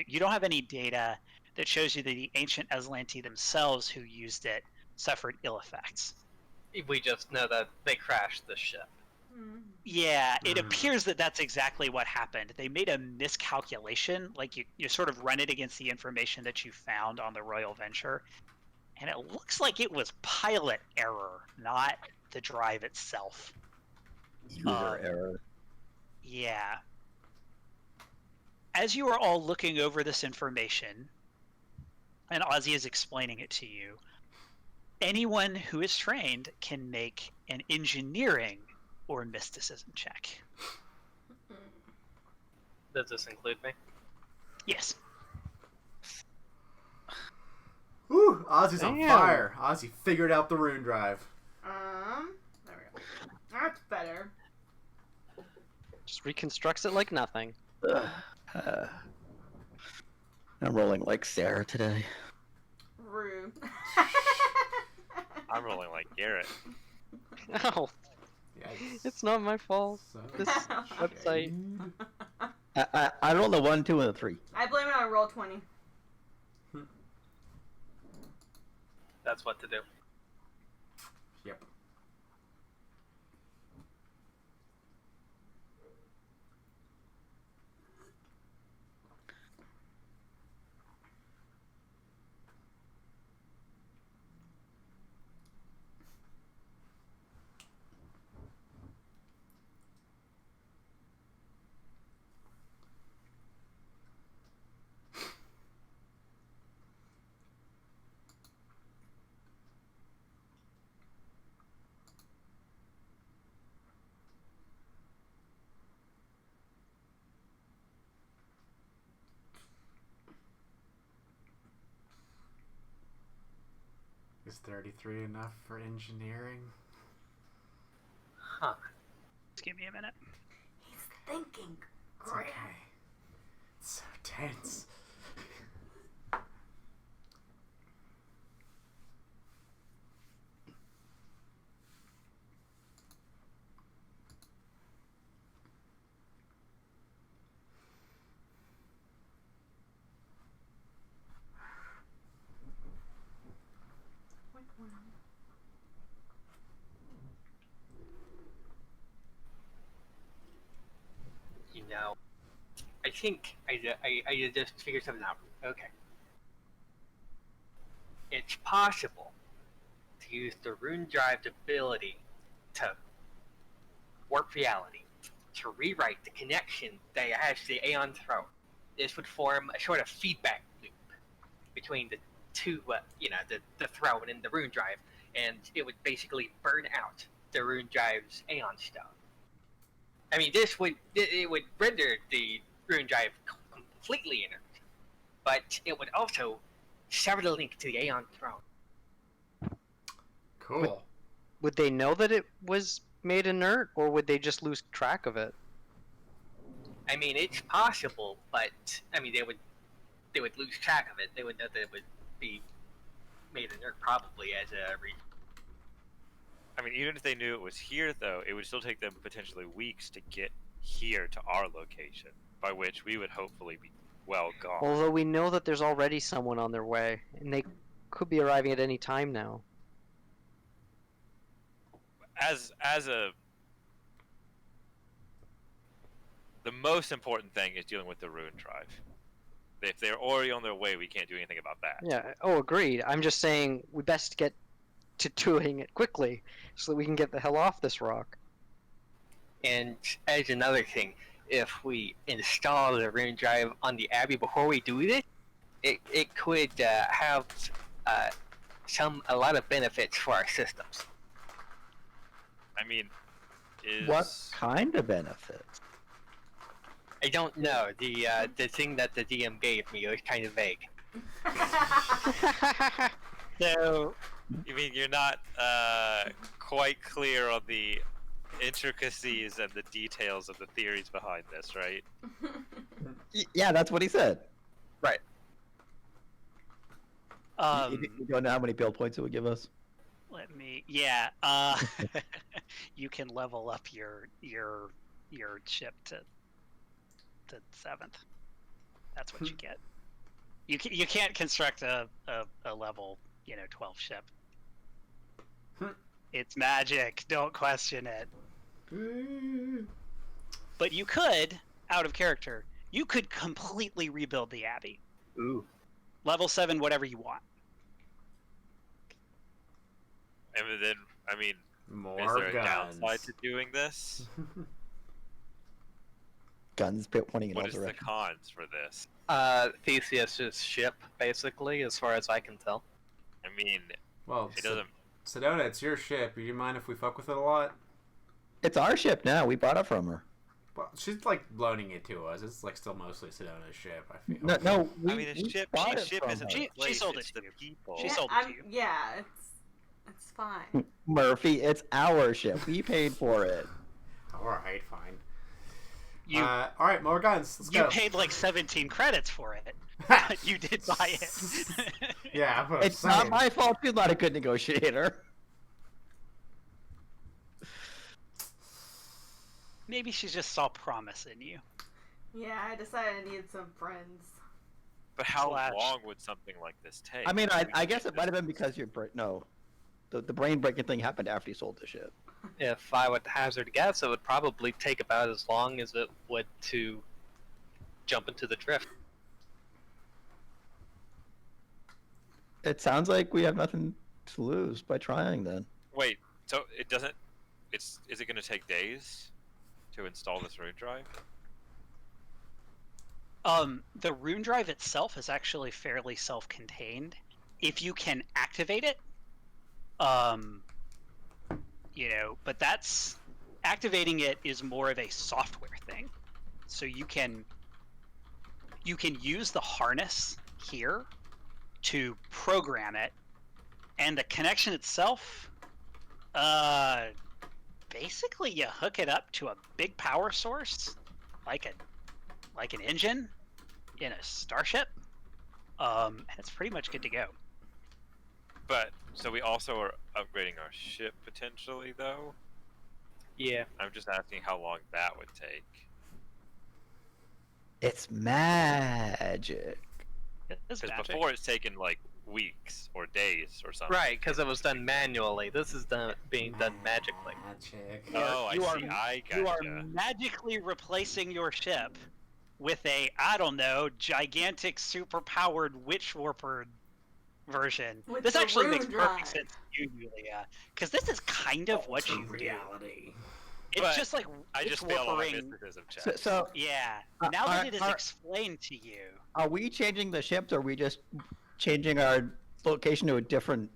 you don't have any data that shows you that the ancient AZLANTI themselves who used it suffered ill effects. We just know that they crashed the ship. Yeah, it appears that that's exactly what happened. They made a miscalculation. Like you sort of run it against the information that you found on the Royal Venture, and it looks like it was pilot error, not the drive itself. User error. Yeah. As you are all looking over this information, and Ozzy is explaining it to you, anyone who is trained can make an engineering or mysticism check. Does this include me? Yes. Whew, Ozzy's on Damn. fire. Ozzy figured out the Rune Drive. There we go. That's better. Just reconstructs it like nothing. I'm rolling like Sarah today. Rude. I'm rolling like Garrett. No, Yikes. it's not my fault. So This website. shade. I rolled a 1, 2, and a 3. I blame it on roll 20. That's what to do. Yep. Is 33 enough for engineering? Huh. Just give me a minute. He's thinking. It's okay. It's so tense. You know, I think I just figured something out. Okay. It's possible to use the Rune Drive's ability to warp reality, to rewrite the connection that it has to the Aeon throne. This would form a sort of feedback loop between the two, the throne and the Rune Drive, and it would basically burn out the Rune Drive's Aeon stone. I mean, it would render the Rune Drive completely inert, but it would also sever the link to the Aeon throne. Cool. Would they know that it was made inert, or would they just lose track of it? I mean, it's possible, but I mean, they would lose track of it. They would know that it would be made inert probably as a I mean, even if they knew it was here, though, it would still take them potentially weeks to get here to our location, by which we would hopefully be well gone. Although we know that there's already someone on their way, and they could be arriving at any time now. The most important thing is dealing with the Rune Drive. If they're already on their way, we can't do anything about that. Yeah. Oh, agreed. I'm just saying we best get to doing it quickly, so that we can get the hell off this rock. And as another thing, if we install the Rune Drive on the Abbey before we do this, it could have a lot of benefits for our systems. I mean, What kind of benefits? I don't know. The thing that the DM gave me was kind of vague. So, You mean you're not quite clear on the intricacies and the details of the theories behind this, right? Yeah, that's what he said. Right. You don't know how many build points it would give us? let me. Yeah. You can level up your ship to 7th. That's what you get. You can't construct a level 12 ship. It's magic. Don't question it. But you could, out of character, you could completely rebuild the Abbey. Ooh. Level 7, whatever you want. And then, I mean, More is there a guns. downside to doing this? Guns pointing in all What is the directions. cons for this? Theseus's ship, basically, as far as I can tell. I mean, Well, it doesn't. Sedona, it's your ship. Do you mind if we fuck with it a lot? It's our ship now. We bought it from her. Well, she's like loaning it to us. It's like still mostly Sedona's ship. I feel. No, we, I mean, we a ship bought it isn't from her. She place, sold it it's to the you. people. She Yeah, sold it to you. Yeah, it's fine. Murphy, it's our ship. We paid for it. All right, fine. You All right, more guns. Let's you go. paid like 17 credits for it, but you did buy it. Yeah, I'm It's not my fault. She's not a good negotiator. Maybe she just saw promise in you. Yeah, I decided I needed some friends. But how Slash. long would something like this take? I mean, We I could guess it just- might have been because your no, the brain breaking thing happened after you sold the ship. If I would hazard a guess, it would probably take about as long as it would to jump into the drift. It sounds like we have nothing to lose by trying. Then Wait, so it doesn't. Is it going to take days to install this Rune Drive? The Rune Drive itself is actually fairly self-contained. If you can activate it, but that's activating it is more of a software thing. So you can use the harness here to program it, and the connection itself, basically you hook it up to a big power source, like an engine in a starship, and it's pretty much good to go. But so we also are upgrading our ship potentially, though. Yeah. I'm just asking how long that would take. it's magic. It's Because magic. before it's taken like weeks or days or something. Right, because it was done manually. This is being done magically. Magic. Oh, You I are- see. I You are gotcha. magically replacing your ship with a, I don't know, gigantic super-powered witch warper version. With This the actually Rune makes perfect Drive. sense to you, Julia, because this is kind of what you do. reality. It's But just like I witch just failed all my warpering. mysticism check. So Yeah. Uh, Now that are- it is are- explained to you, are we changing the ships, or are we just changing our location to a different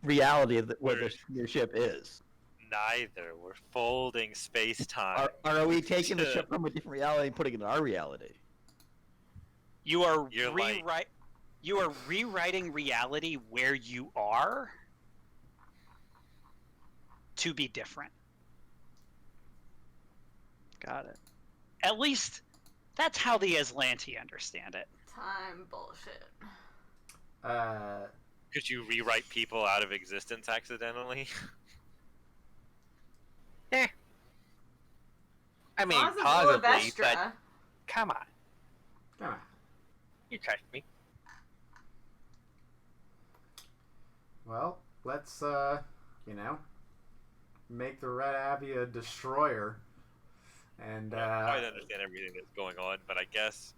reality of where your ship is? Neither. We're folding space time. Are we taking the ship from a different reality and putting it in our reality? you are You're like- you are rewriting reality where you are to be different. Got it. At least that's how the AZLANTI understand it. Time bullshit. Could you rewrite people out of existence accidentally? I mean, As long as it's possibly, Sylvestra. but come on. Come on. You trust me. Well, let's make the Red Abbey a destroyer. And I don't understand everything that's going on, but I guess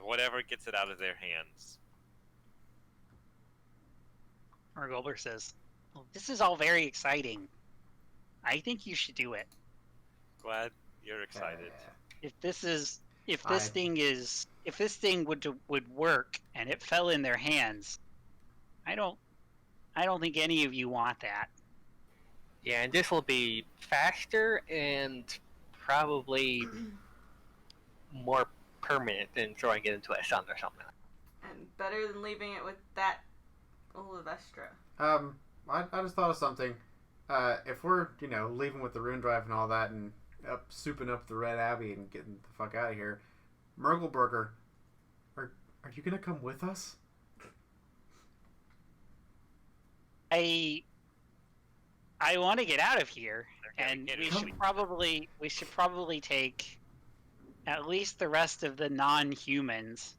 whatever gets it out of their hands. Mergolber says, well, this is all very exciting. I think you should do it. Glad you're excited. If this I- thing would work and it fell in their hands, I don't think any of you want that. Yeah, and this will be faster and probably more permanent than throwing it into a sun or something. And better than leaving it with that Sylvestra. I just thought of something. If we're, leaving with the Rune Drive and all that and souping up the Red Abbey and getting the fuck out of here, Mergelberger, are you gonna come with us? I want to get out of here, Okay, and get we it. should probably take at least the rest of the non-humans.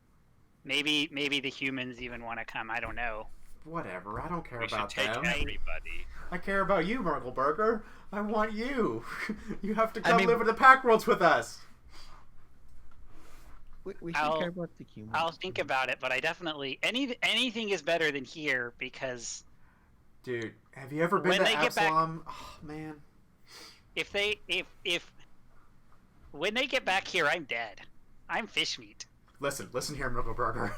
Maybe the humans even want to come. I don't know. Whatever. I don't care We should about take them. everybody. I care about you, Merkelberger. I want you. You have to come I mean- live in the pack worlds with us. We should I'll- care about the humans. I'll think about it, but I definitely anything is better than here because Dude, have you ever been When to they get back- Absalom? Oh, man. if when they get back here, I'm dead. I'm fish meat. Listen here, Merkelberger.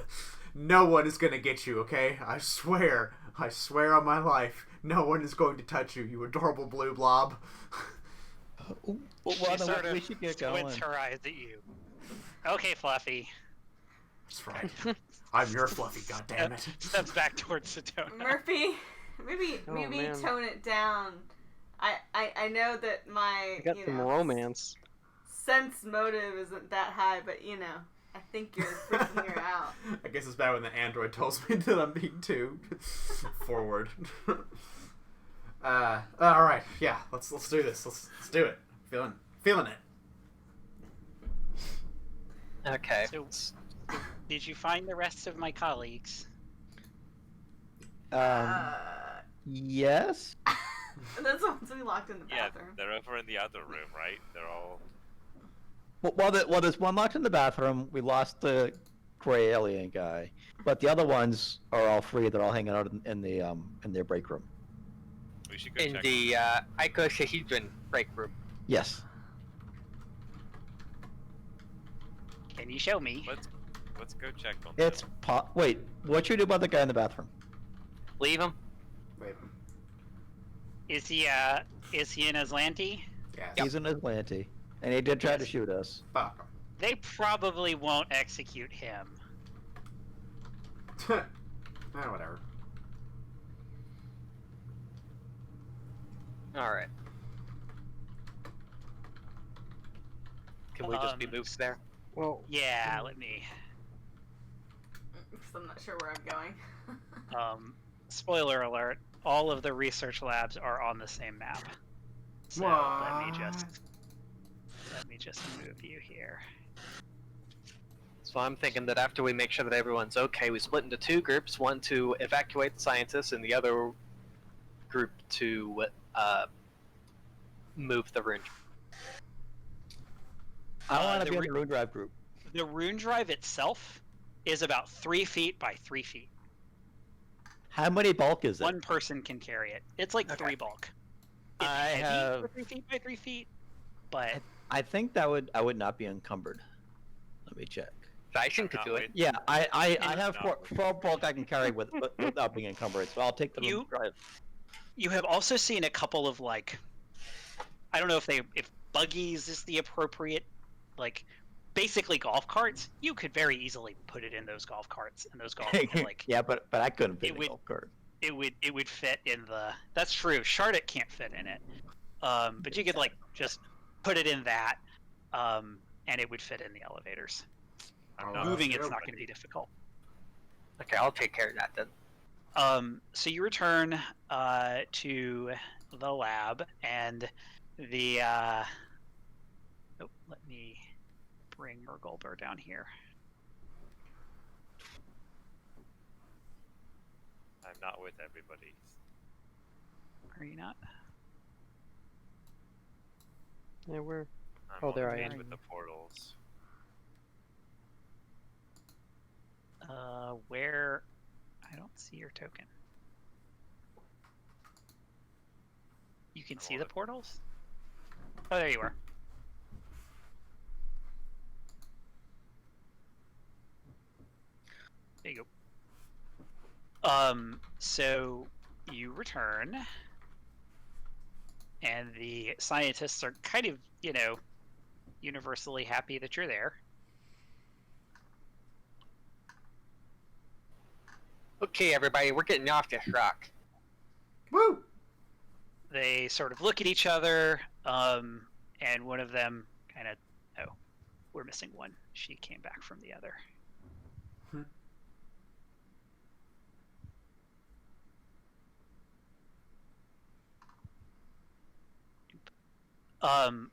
No one is gonna get you, okay? I swear on my life, no one is going to touch you, you adorable blue blob. Well, She then sort we of should get squints going. her eyes at you. Okay, Fluffy. That's right. I'm your Fluffy, goddammit. Steps back towards Sedona. Murphy, maybe Oh, man. tone it down. I know that my I got some romance. sense motive isn't that high, but I think you're freaking her out. I guess it's bad when the android tells me that I'm being too forward. Alright, yeah, let's do this. Let's do it. Feeling it. Okay. So, did you find the rest of my colleagues? Yes. That's the ones we locked in the Yeah, bathroom. they're over in the other room, right? They're all. Well, there's one locked in the bathroom. We lost the gray alien guy, but the other ones are all free. They're all hanging out in their break room. We should go In check. the icosahedron break room. Yes. Can you show me? Let's go check on. It's them. Wait, what should we do about the guy in the bathroom? Leave him. Wait. Is he in AZLANTI? Yes. He's in Atlanti, and he did try to Yes. shoot us. Fuck him. They probably won't execute him. Whatever. All right. Can we just be Um, moved there? Well, Yeah, let me. Because I'm not sure where I'm going. Spoiler alert: all of the research labs are on the same map. So let me just move you here. So I'm thinking that after we make sure that everyone's okay, we split into two groups: one to evacuate the scientists, and the other group to move the rune. I want to the be in re- the Rune Drive group. The Rune Drive itself is about 3 feet by 3 feet. How many bulk is it? One person can carry it. It's like Okay. 3 bulk. It's I heavy have- for 3 feet by 3 feet, but I think I would not be encumbered. Let me check. Dyson could do it. Yeah, I have not four bulk I can carry without being encumbered, so I'll take the You- Rune Drive. you have also seen a couple of I don't know if buggies is the appropriate basically golf carts. You could very easily put it in those golf carts, and those golf Yeah, but I couldn't fit it in the would- golf cart. it would fit in the. That's true. Charlotte can't fit in it, but you could just put it in that, and it would fit in the elevators. I'm Oh, not Moving sure, it's not but going to be difficult. Okay, I'll take care of that then. So you return to the lab, and the. Oh, let me bring Mergulber down here. I'm not with everybody. Are you not? yeah, we're I'm Oh, there I engaged am. with the portals. Where? I don't see your token. You can I see want the it. portals? Oh, there you are. There you go. So you return, and the scientists are kind of, universally happy that you're there. Okay, everybody, we're getting off this rock. Woo! They sort of look at each other, and one of them kind of, oh, we're missing one. She came back from the other.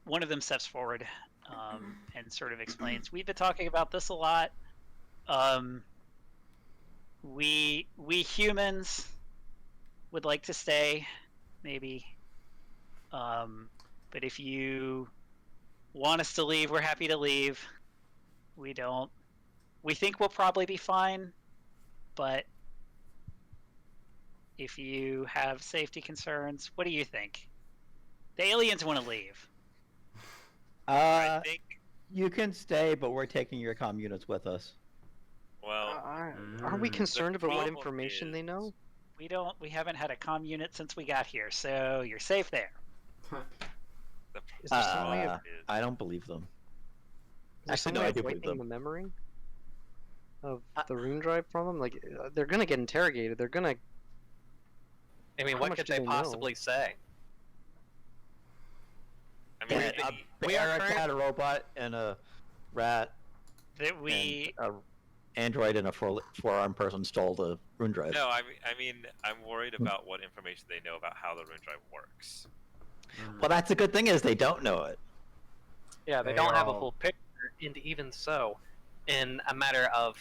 One of them steps forward. and sort of explains, we've been talking about this a lot. We humans would like to stay, maybe. But if you want us to leave, we're happy to leave. We don't. We think we'll probably be fine, but if you have safety concerns, what do you think? The aliens want to leave. I think. You can stay, but we're taking your comm units with us. Well, Are we concerned about what problem information they know? We haven't had a comm unit since we got here, so you're safe there. the Is there some way of, problem is I don't believe them. is there Actually, some no, way I of do believe wiping them. the memory of the Rune Drive from them? Like, they're gonna get interrogated. They're gonna. I mean, How what much could do they they know? possibly say? I mean, A we are bear, a current- cat, a robot, and a rat, That we and a android and a four-armed person stole the Rune Drive. no, I mean, I'm worried about what information they know about how the Rune Drive works. Well, that's a good thing is they don't know it. Yeah, they They don't have a all- full picture, and even so, in a matter of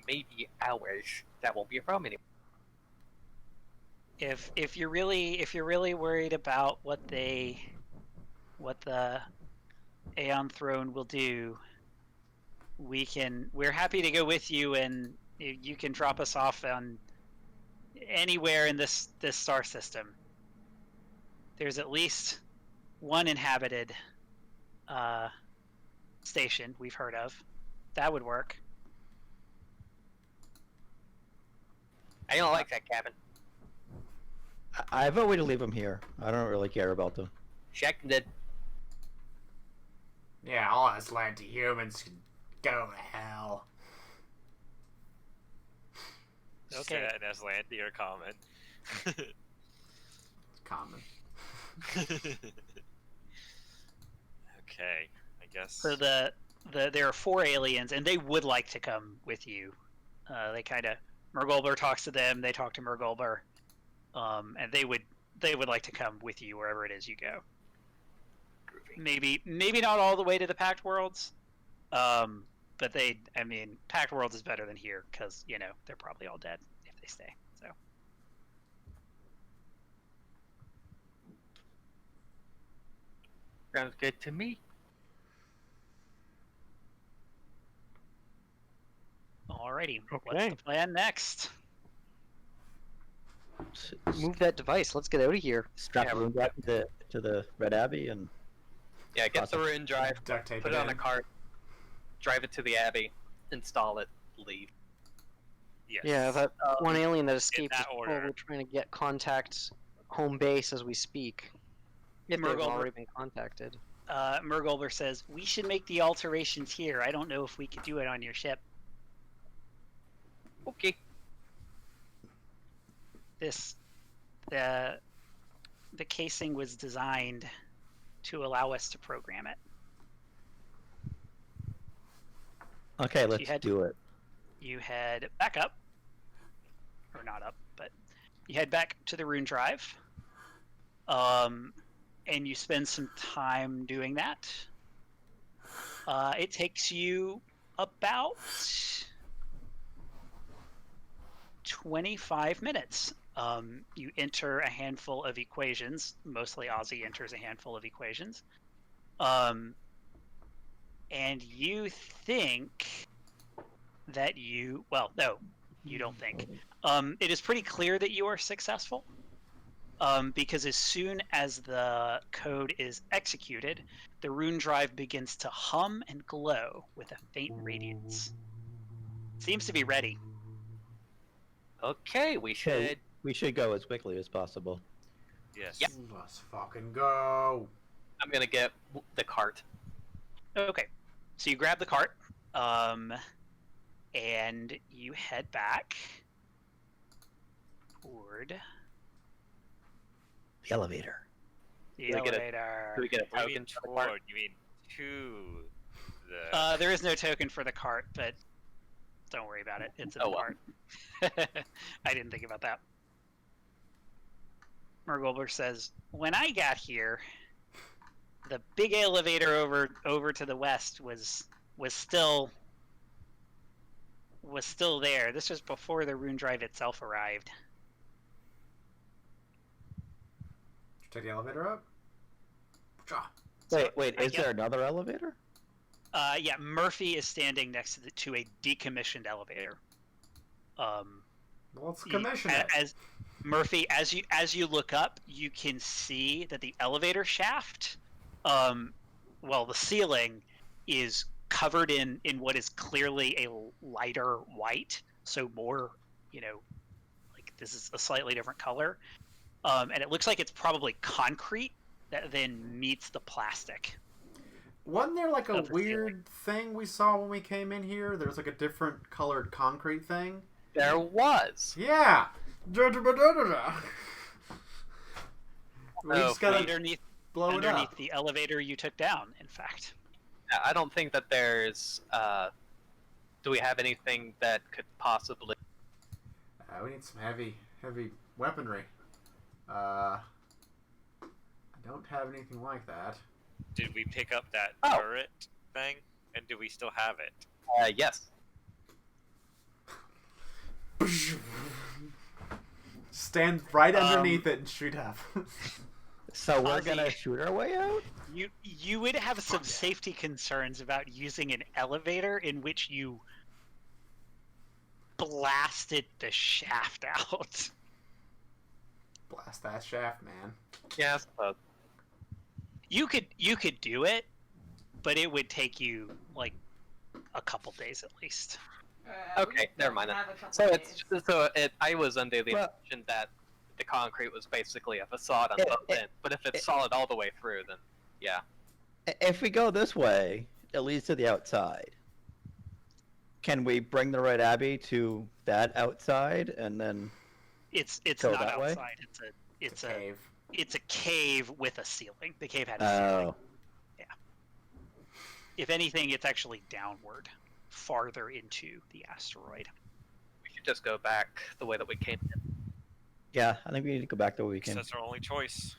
maybe hours, that won't be a problem anymore. if you're really worried about what the Aeon throne will do, we're happy to go with you, and you can drop us off on anywhere in this star system. There's at least one inhabited station we've heard of. That would work. I don't like that cabin. I vote we to leave them here. I don't really care about them. Seconded. Yeah, all AZLANTI humans can go to hell. Just Okay. an AZLANTI or comment. Common. Okay, I guess. So there are 4 aliens, and they would like to come with you. They kind of Mergulber talks to them. They talk to Mergulber, and they would like to come with you wherever it is you go. Maybe not all the way to the Pact Worlds, but Pact Worlds is better than here because they're probably all dead if they stay. So Sounds good to me. alrighty, what's Okay. the plan next? Move that device. Let's get out of here. Strap Yeah, the Rune Drive to the Red Abbey and Yeah, get the Awesome. Rune Drive, Duct tape put it it on in. a cart, drive it to the Abbey, install it, leave. Yes. Yeah, that one alien that escaped is that order. probably trying to get contact home base as we speak. If they've Mergulber. already been contacted. Mergulber says we should make the alterations here. I don't know if we could do it on your ship. Okay. The casing was designed to allow us to program it. okay, you let's had- do it. You head back up, or not up, but you head back to the Rune Drive, and you spend some time doing that. It takes you about 25 minutes. You enter a handful of equations. Mostly Ozzy enters a handful of equations. And you think that no, you don't think. It is pretty clear that you are successful. Because as soon as the code is executed, the Rune Drive begins to hum and glow with a faint radiance. Seems to be ready. Okay, we should. We should go as quickly as possible. Yes. Yep. Let's fucking go. I'm gonna get the cart. Okay, so you grab the cart, and you head back toward The elevator. the Do we get a- elevator. Do we get a I mean, token for the cart? toward, you mean to the... There is no token for the cart, but don't worry about it. It's in Oh, the well. cart. I didn't think about that. Mergulber says, when I got here, the big elevator over to the west was still there. This was before the Rune Drive itself arrived. Take the elevator up. Wait, is there another elevator? Yeah, Murphy is standing next to a decommissioned elevator. Well, let's commission it. As Murphy, as you look up, you can see that the elevator shaft, the ceiling, is covered in what is clearly a lighter white. So more, like this is a slightly different color, and it looks like it's probably concrete that then meets the plastic. Wasn't there like a weird thing we saw when we came in here? There's like a different colored concrete thing. There was. Yeah. We just gotta underneath blow it up. the elevator you took down, in fact. Yeah, I don't think that there's. Do we have anything that could possibly? We need some heavy weaponry. I don't have anything like that. Did we pick up that turret thing? And do we still have it? Yes. Stand right underneath it and shoot up. So we're gonna shoot our way out? You would have some safety concerns about using an elevator in which you blasted the shaft out. Blast that shaft, man. Yes, but You could do it, but it would take you like a couple days at least. okay, never mind then. I was under the impression that the concrete was basically a facade on both ends, but if it's solid all the way through, then yeah. If we go this way, it leads to the outside. Can we bring the Red Abbey to that outside and then? It's go not that way? outside. It's a Cave. It's a cave with a ceiling. The cave had a ceiling. Yeah. If anything, it's actually downward, farther into the asteroid. We should just go back the way that we came in. Yeah, I think we need to go back the way we came. That's our only choice.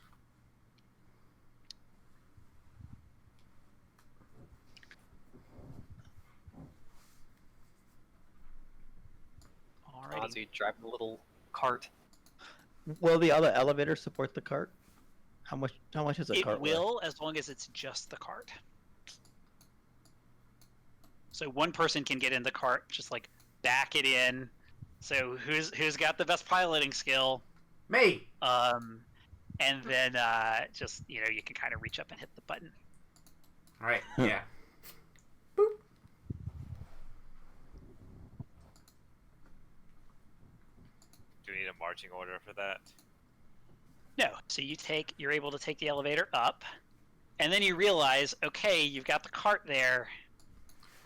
Alrighty. Ozzy driving a little cart. Will the other elevator support the cart? How much is a It cart? will, as long as it's just the cart. So one person can get in the cart, just like back it in. So who's got the best piloting skill? Me. And then just you can kind of reach up and hit the button. All right. Yeah. Do we need a marching order for that? No. So you're able to take the elevator up, and then you realize, okay, you've got the cart there.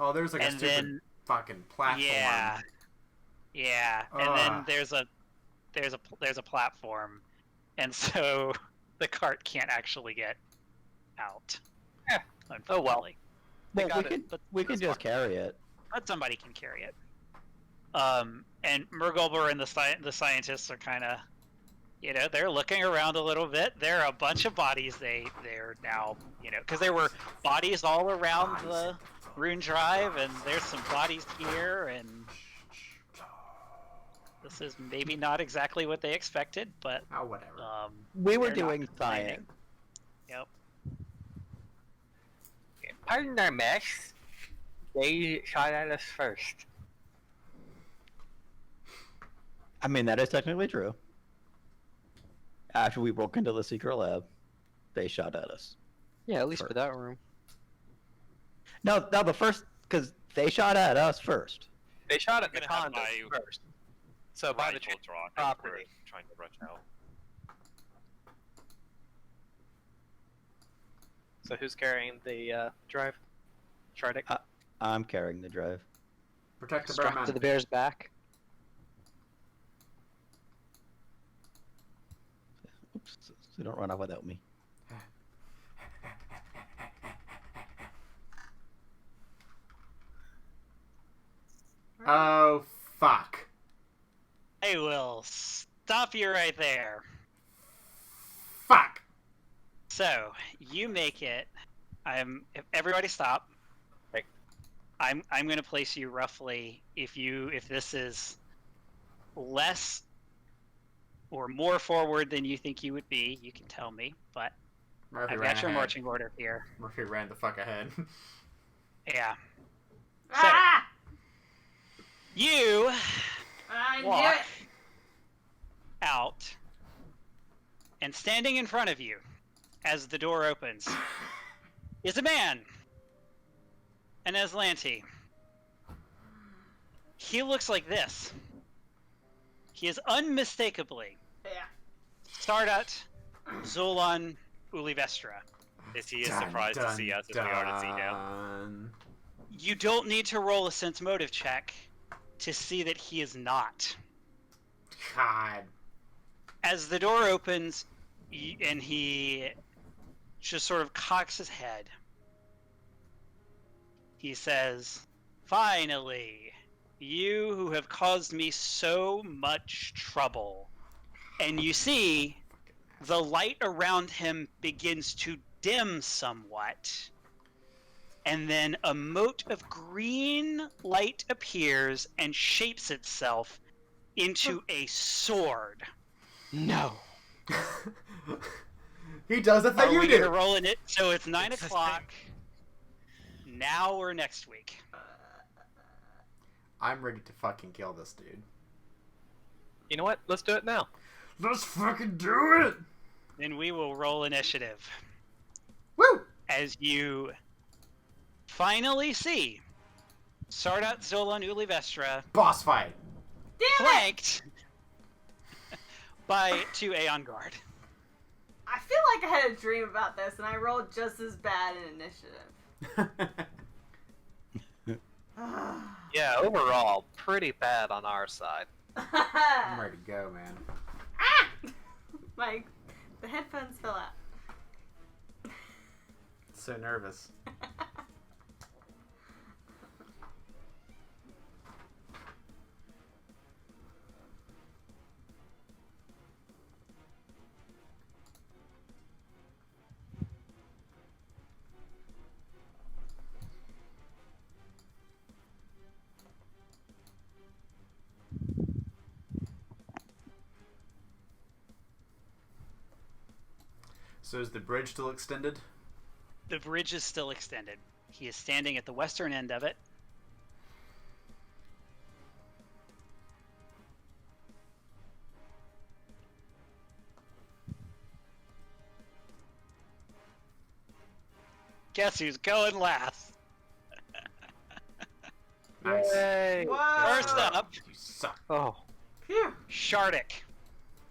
Oh, there's like a stupid fucking platform. Yeah. And then there's a platform, and so the cart can't actually get out. Yeah. Unfortunately. Well, we can just carry it. But somebody can carry it. And Mergulber and the scientists are kind of, they're looking around a little bit. There are a bunch of bodies they're now, because there were bodies all around the Rune Drive, and there's some bodies here, and this is maybe not exactly what they expected, but whatever. We were they're doing not complaining. science. Yep. Pardon our mess. They shot at us first. I mean, that is technically true. After we broke into the secret lab, they shot at us. Yeah, at least for that room. No, the first, because they shot at us first. They shot at I'm the gonna have condo my first. So by the rifle drawn as property. we're trying to rush out. So who's carrying the drive? Shardik? I'm carrying the drive. Protect the Strapped to Bearman. the bear's back. Oops, so don't run off without me. Oh, fuck. I will stop you right there. Fuck. So you make it. Everybody stop. Okay. I'm going to place you roughly. If this is less or more forward than you think you would be, you can tell me. But Murphy I've ran got your ahead. marching order here. Murphy ran the fuck ahead. Yeah. So Ah! you I knew walk it. out, and standing in front of you, as the door opens, is a man, an AZLANTI. He looks like this. He is unmistakably Yeah. Stardat Zolan Ulivestra. Is he as surprised to see us as we are to see him? You don't need to roll a sense motive check to see that he is not. God. As the door opens, and he just sort of cocks his head, he says, "Finally, you who have caused me so much trouble." And you see the light around him begins to dim somewhat, and then a mote of green light appears and shapes itself into a sword. No. He does the thing Are you we do. gonna roll in it? So it's 9 o'clock. Now or next week? I'm ready to fucking kill this dude. You know what? Let's do it now. Let's fucking do it! Then we will roll initiative. Woo! As you finally see Stardat Zolan Ulivestra Boss fight! Damn it! flanked by 2 Aeon Guard. I feel like I had a dream about this, and I rolled just as bad in initiative. Yeah, overall, pretty bad on our side. I'm ready to go, man. The headphones fell out. So nervous. So is the bridge still extended? The bridge is still extended. He is standing at the western end of it. Guess who's going last? Nice. Yay! Whoa! First up, You suck. Oh, Phew. Shardik.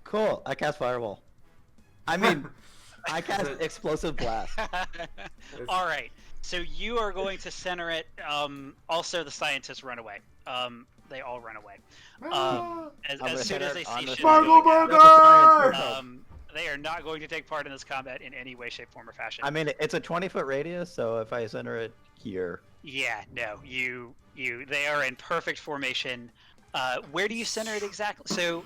Cool. I cast Fireball. I mean, I cast Explosive Blast. All right. So you are going to center it. Also, the scientists run away. They all run away. As soon as they see shit Marble going down. Burger! They are not going to take part in this combat in any way, shape, form, or fashion. I mean, it's a 20-foot radius, so if I center it here, Yeah, no, they are in perfect formation. Where do you center it exactly? So,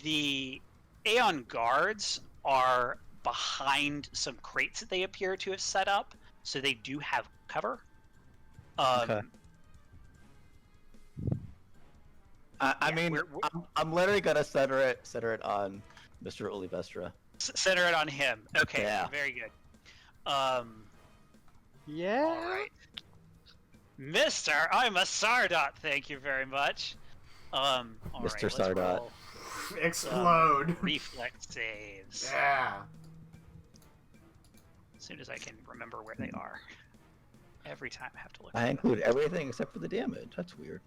the Aeon guards are behind some crates that they appear to have set up, so they do have cover. Okay. I Yeah, mean, I'm literally gonna center it on Mr. Olivestra. Center it on him. Okay, Yeah. very good. Yeah. All right. Mister, I'm a Sardot, thank you very much. All right, Mr. let's Sardot. roll Explode! reflex saves. Yeah! As soon as I can remember where they are. Every time I have to look I at them. include everything except for the damage. That's weird.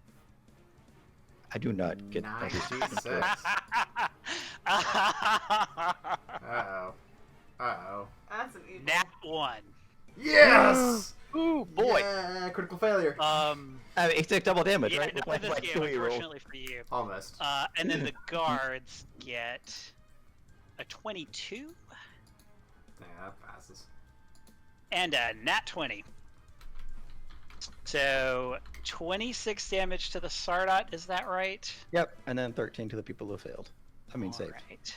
I do not get Nice. everything. Uh-oh. Uh-oh. That's an evil. Nat 1. Yes! ooh, boy! Yeah, critical failure. I mean, he took double damage, Yeah, right? not Why- this why game, do we roll? unfortunately for you. Almost. And then the guards get a 22 Yeah, that passes. and a nat 20. So 26 damage to the Sardot, is that right? Yep, and then 13 to the people who failed. I mean, All saved. right.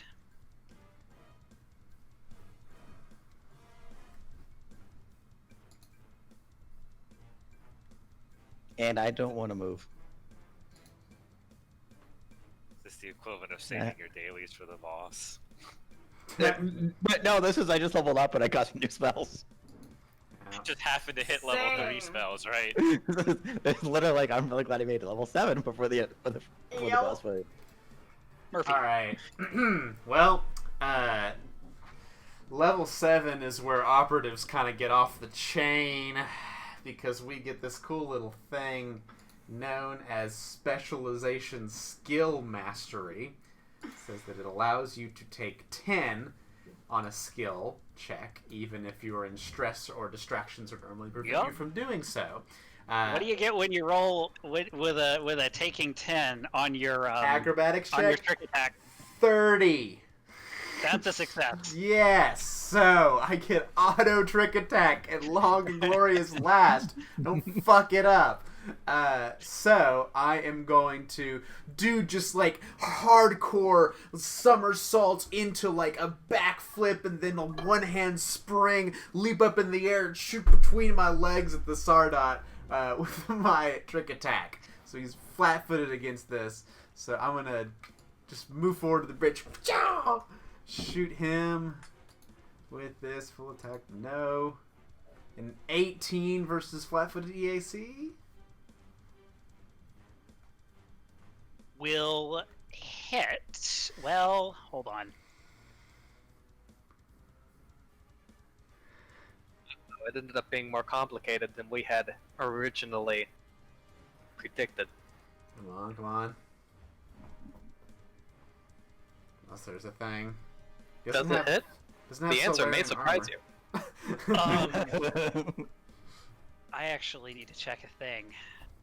And I don't want to move. Is this the equivalent of saving your dailies for the boss? But no, this is I just leveled up and I got some new spells. You just happen to hit level 3 Same. spells, right? It's literally like I'm really glad I made it level 7 before the boss fight. Murphy. All right. Well, level 7 is where operatives kind of get off the chain because we get this cool little thing known as Specialization Skill Mastery. It says that it allows you to take 10 on a skill check, even if you are in stress or distractions would normally prevent you from doing so. What do you get when you roll with a taking 10 on your acrobatics check? on your trick attack? 30. That's a success. Yes, so I get auto trick attack at long and glorious last. Don't fuck it up. So I am going to do just like hardcore somersaults into like a backflip and then a one-hand spring, leap up in the air and shoot between my legs at the Sardot with my trick attack. So he's flat-footed against this. So I'm gonna just move forward to the bridge. Shoot him with this full attack. No. An 18 versus flat-footed EAC. Will hit. Well, hold on. It ended up being more complicated than we had originally predicted. Come on, come on. Unless there's a thing. Does it hit? The answer may surprise you. I actually need to check a thing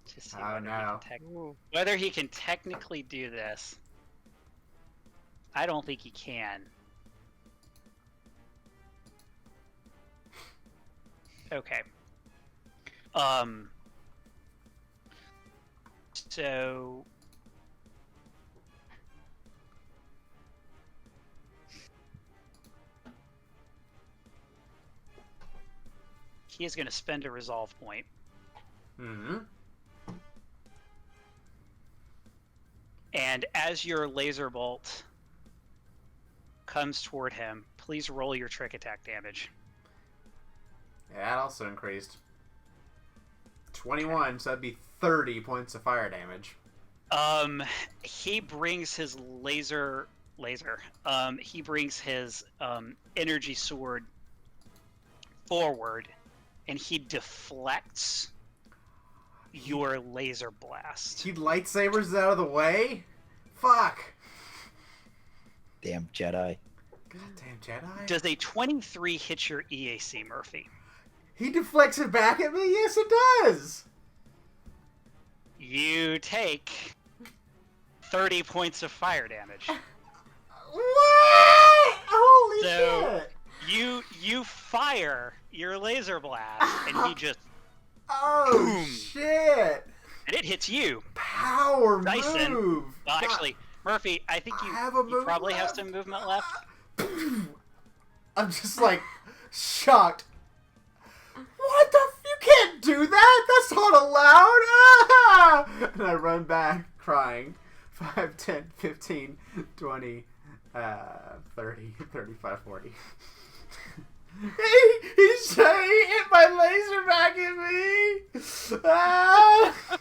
to see Oh, no. whether he can technically do this. I don't think he can. Okay. So he is going to spend a resolve point. Mm-hmm. And as your laser bolt comes toward him, please roll your trick attack damage. Yeah, that also increased. 21, so that'd be 30 points of fire damage. He brings his he brings his energy sword forward, and he deflects your laser blast. He lightsabers out of the way? Fuck! Damn Jedi. Goddamn Jedi. Does a 23 hit your EAC, Murphy? He deflects it back at me? Yes, it does! You take 30 points of fire damage. What? Holy So shit! you fire your laser blast, and he just Oh, boom. shit! and it hits you. Power Dyson. move! Well, actually, Murphy, I think I have a you move probably have left. some movement left. I'm just like shocked. What the you can't do that! That's not allowed! Ah! And I run back crying. 5, 10, 15, 20, 30, 35, 40. He hit my laser back at me! Ah!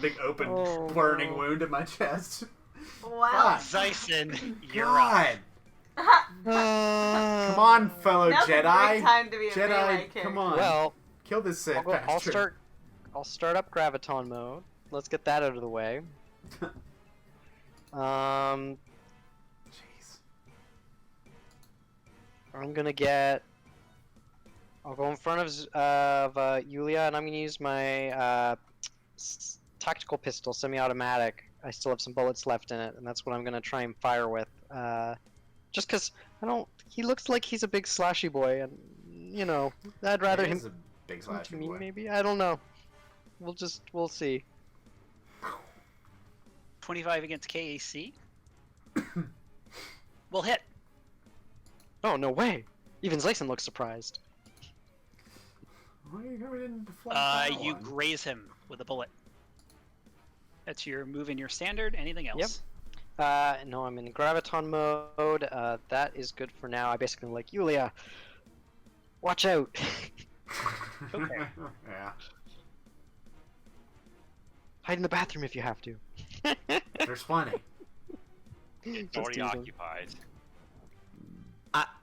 Big open burning wound in my chest. Wow. Zyson, you're up. God! Come on, fellow Now's a great Jedi. time to be a melee Jedi, character. come on. Well, Kill this Sith bastard. I'll start up graviton mode. Let's get that out of the way. Jeez. I'm gonna get. I'll go in front of Yulia, and I'm gonna use my tactical pistol, semi-automatic. I still have some bullets left in it, and that's what I'm gonna try and fire with. Just because I don't. He looks like he's a big slashy boy, and you know, I'd rather He him. is a big come to slashy me, boy. maybe. I don't know. We'll see. 25 against KAC. Will hit. Oh no way! Even Zyson looks surprised. Why are you going in to flank that You one? graze him with a bullet. That's your move in your standard. Anything else? No, I'm in graviton mode. That is good for now. I basically like Yulia. Watch out. Okay. Yeah. Hide in the bathroom if you have to. There's plenty. It's Just already teasing. occupied.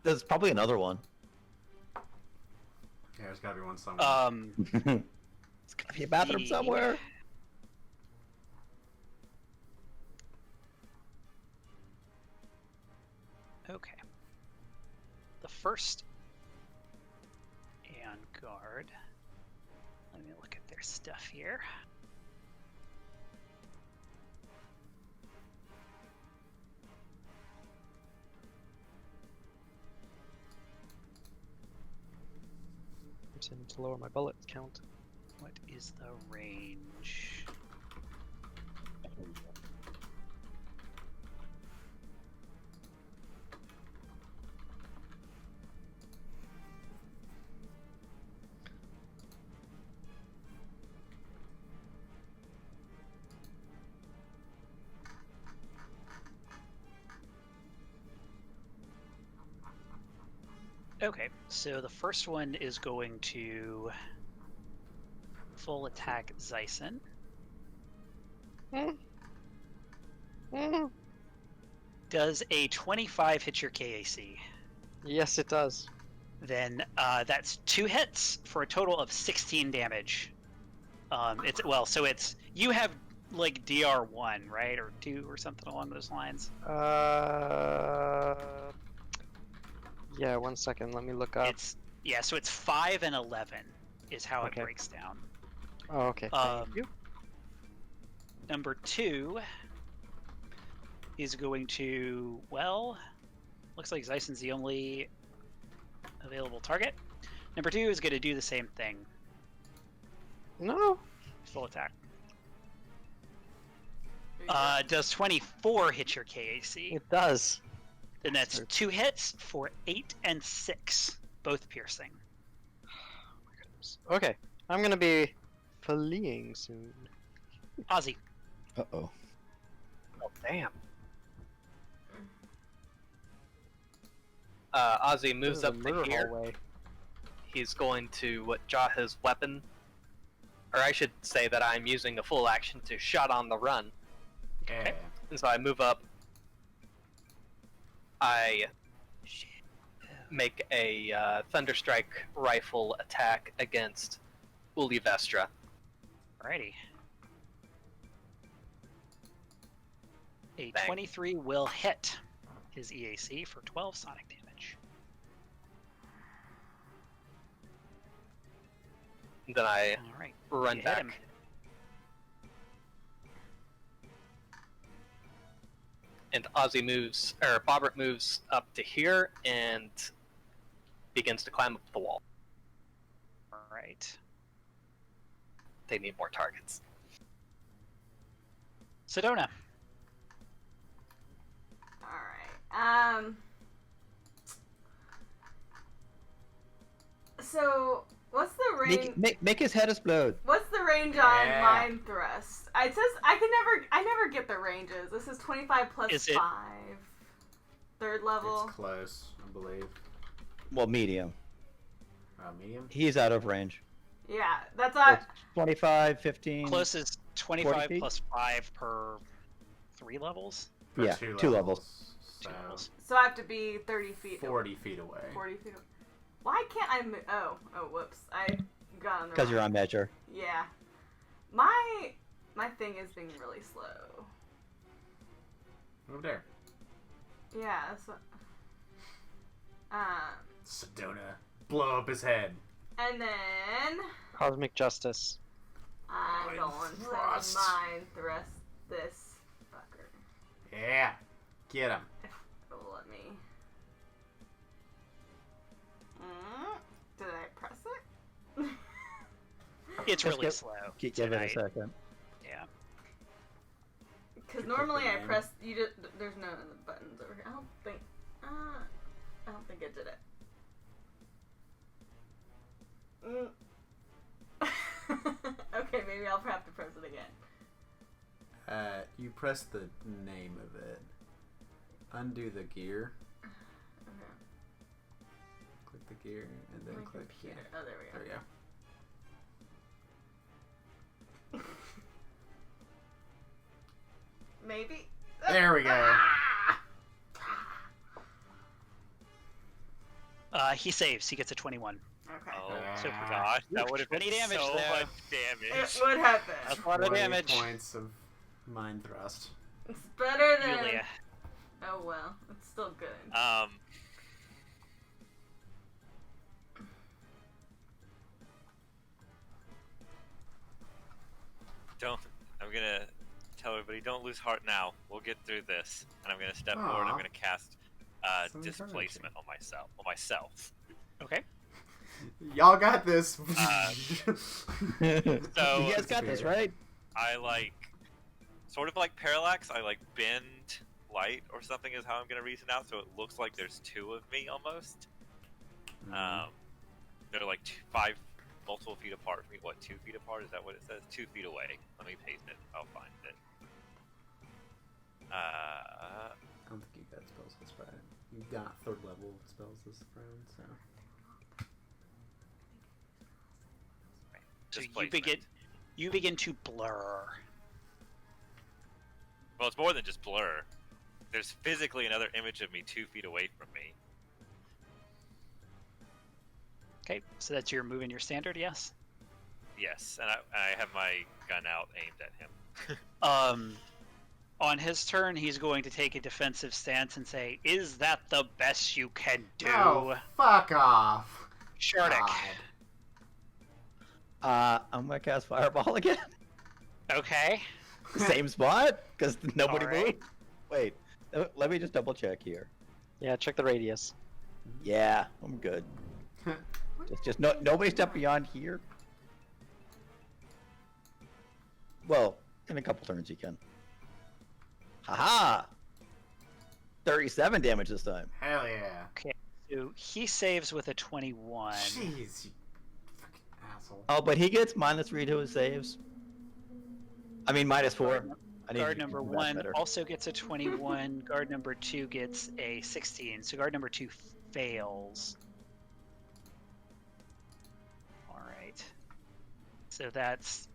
There's probably another one. Yeah, there's gotta be one somewhere. It's gotta be a bathroom somewhere. Okay. The first Aeon Guard. Let me look at their stuff here. I'm just need to lower my bullet count. What is the range? Okay, so the first one is going to full attack Zyson. Does a 25 hit your KAC? Yes, it does. Then that's 2 hits for a total of 16 damage. It's you have like DR1, right, or 2 or something along those lines. Yeah, 1 second. Let me look up. So it's 5 and 11 is how Okay. it breaks down. Oh, okay. Thank you. Number 2 is going to, looks like Zyson's the only available target. Number 2 is going to do the same thing. No. Full attack. Does 24 hit your KAC? It does. Then that's 2 hits for 8 and 6, both piercing. Okay. I'm gonna be fleeing soon. Ozzy. Uh-oh. Oh, damn. Ozzy moves up to here. Hallway. He's going to draw his weapon. Or I should say that I'm using a full action to shot on the run. Yeah. And so I move up. I make a Thunderstrike rifle attack against Uli Vestra. Alrighty. A Bang. 23 will hit his EAC for 12 sonic damage. And then I Alright. run You hit back. him. And Bobbert moves up to here and begins to climb up the wall. Alright. They need more targets. Sedona. Alright. So, what's the range? Make his head explode. What's the range on Mind Thrust? It says I never get the ranges. This is 25 plus Is it- 5. Third level. It's close, I believe. Well, medium. Medium? He's out of range. Yeah, that's not. 25, 15. Close is 25 feet? plus 5 per 3 levels. For Yeah, 2 levels. Two So, levels. So I have to be 30 feet. 40 feet away. 40 feet. Why can't I move? Oh, whoops. I got on the Because wrong- you're on measure. Yeah. My thing is being really slow. Over there. Yeah, that's what. Sedona. Blow up his head. And then Cosmic Justice. I'm Mind going thrust. to mind thrust this fucker. Yeah. Get him. If it'll let me. Did I press it? It's Let's really get- slow. Give it a tonight. second. Yeah. Because You normally click the I name. press. You just there's none of the buttons over here. I don't think. I don't think it did it. You press the name of it. Undo the gear. Okay. Click the gear and then My click. Yeah. computer. Oh, there we There go. we go. Maybe. There we go. He saves. He gets a 21. Okay. Oh So gosh, that would have been 20 damage, so though. much damage. It would have been. That's a lot of 20 damage. points of mind thrust. It's better than. Yulia. Oh well, it's still good. I'm gonna tell everybody, don't lose heart now. We'll get through this. And I'm gonna step forward. I'm Aw. gonna cast Some displacement on myself. Okay. Y'all got this. You So guys got this, right? I sort of like parallax. I bend light or something is how I'm gonna reason out. So it looks like there's two of me almost. They're like multiple feet apart from me. What, 2 feet apart? Is that what it says? 2 feet away. Let me paste it. I'll find it. I don't think you got spells this round. You got 3rd level spells this round, so. So Displacement. you begin to blur. Well, it's more than just blur. There's physically another image of me 2 feet away from me. Okay, so that's your move in your standard, yes? Yes, and I have my gun out aimed at him. On his turn, he's going to take a defensive stance and say, "Is that the best you can do?" Oh, fuck off. Shardik. I'm gonna cast Fireball again. Okay. Same spot, because nobody All right. moved. Wait, let me just double check here. Yeah, check the radius. Yeah, I'm good. Just nobody step beyond here. Well, in a couple turns you can. Haha! 37 damage this time. Hell yeah. Okay. So he saves with a 21. Jeez, you fucking asshole. Oh, but he gets -3 to his saves. I mean, -4. I need Guard to number do that 1 better. also gets a 21. Guard number 2 gets a 16. So guard number 2 fails. All right. So that's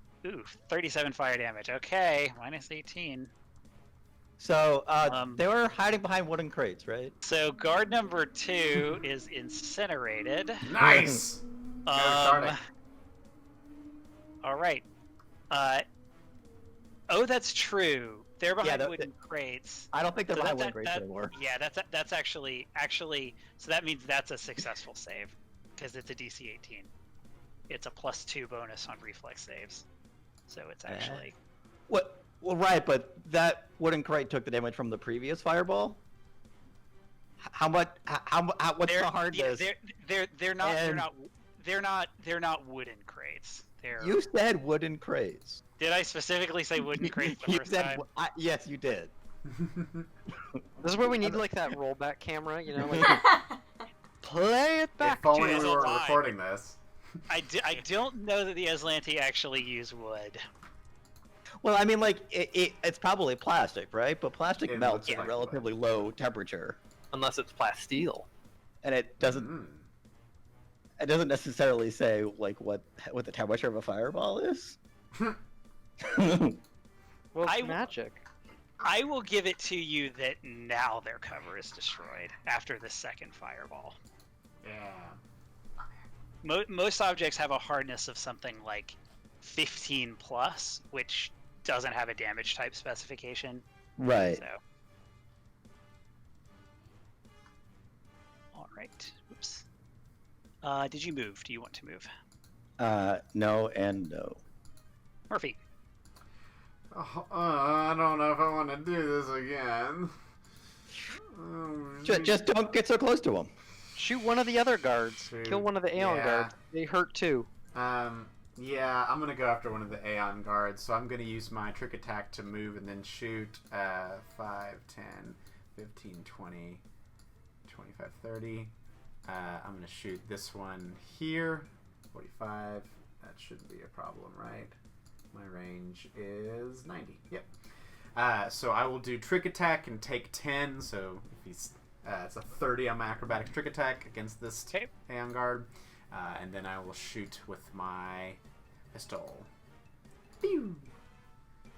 37 fire damage. Okay, -18. So, Um, they were hiding behind wooden crates, right? So guard number 2 is incinerated. Nice! Shardik. All right. Oh, that's true. They're behind the- wooden crates. I don't think they're So behind that's wooden crates anymore. Yeah, that's actually. So that means that's a successful save, because it's a DC 18. It's a +2 bonus on reflex saves, so it's actually. What? Well, right, but that wooden crate took the damage from the previous fireball. How much? What's the hardness? They're not. And- They're not wooden crates. They're. You said wooden crates. Did I specifically say wooden crates the You first said time? yes, you did. This is where we need like that rollback camera, you know, like play it back. If only to we us. were recording this. I don't know that the AZLANTI actually use wood. Well, I mean, like it's probably plastic, right? But plastic It melts looks at a like relatively low temperature, Unless it's plasteel. and it doesn't. Mm. It doesn't necessarily say like what the temperature of a fireball is. Well, I- it's magic. I will give it to you that now their cover is destroyed after the second fireball. Yeah. Most objects have a hardness of something like 15 plus, which doesn't have a damage type specification. Right. So. All right. Oops. Did you move? Do you want to move? No and no. Murphy. Oh, I don't know if I want to do this again. Just don't get so close to him. Shoot one of the other guards. Shoot. Kill one of the Aeon Yeah. guards. They hurt too. Yeah, I'm gonna go after one of the Aeon guards, so I'm gonna use my trick attack to move and then shoot 5, 10, 15, 20, 25, 30. I'm gonna shoot this one here, 45. That shouldn't be a problem, right? My range is 90. Yep. So I will do trick attack and take 10. So if he's it's a 30 on my acrobatics trick attack against this Aeon Guard. And then I will shoot with my pistol. Pew!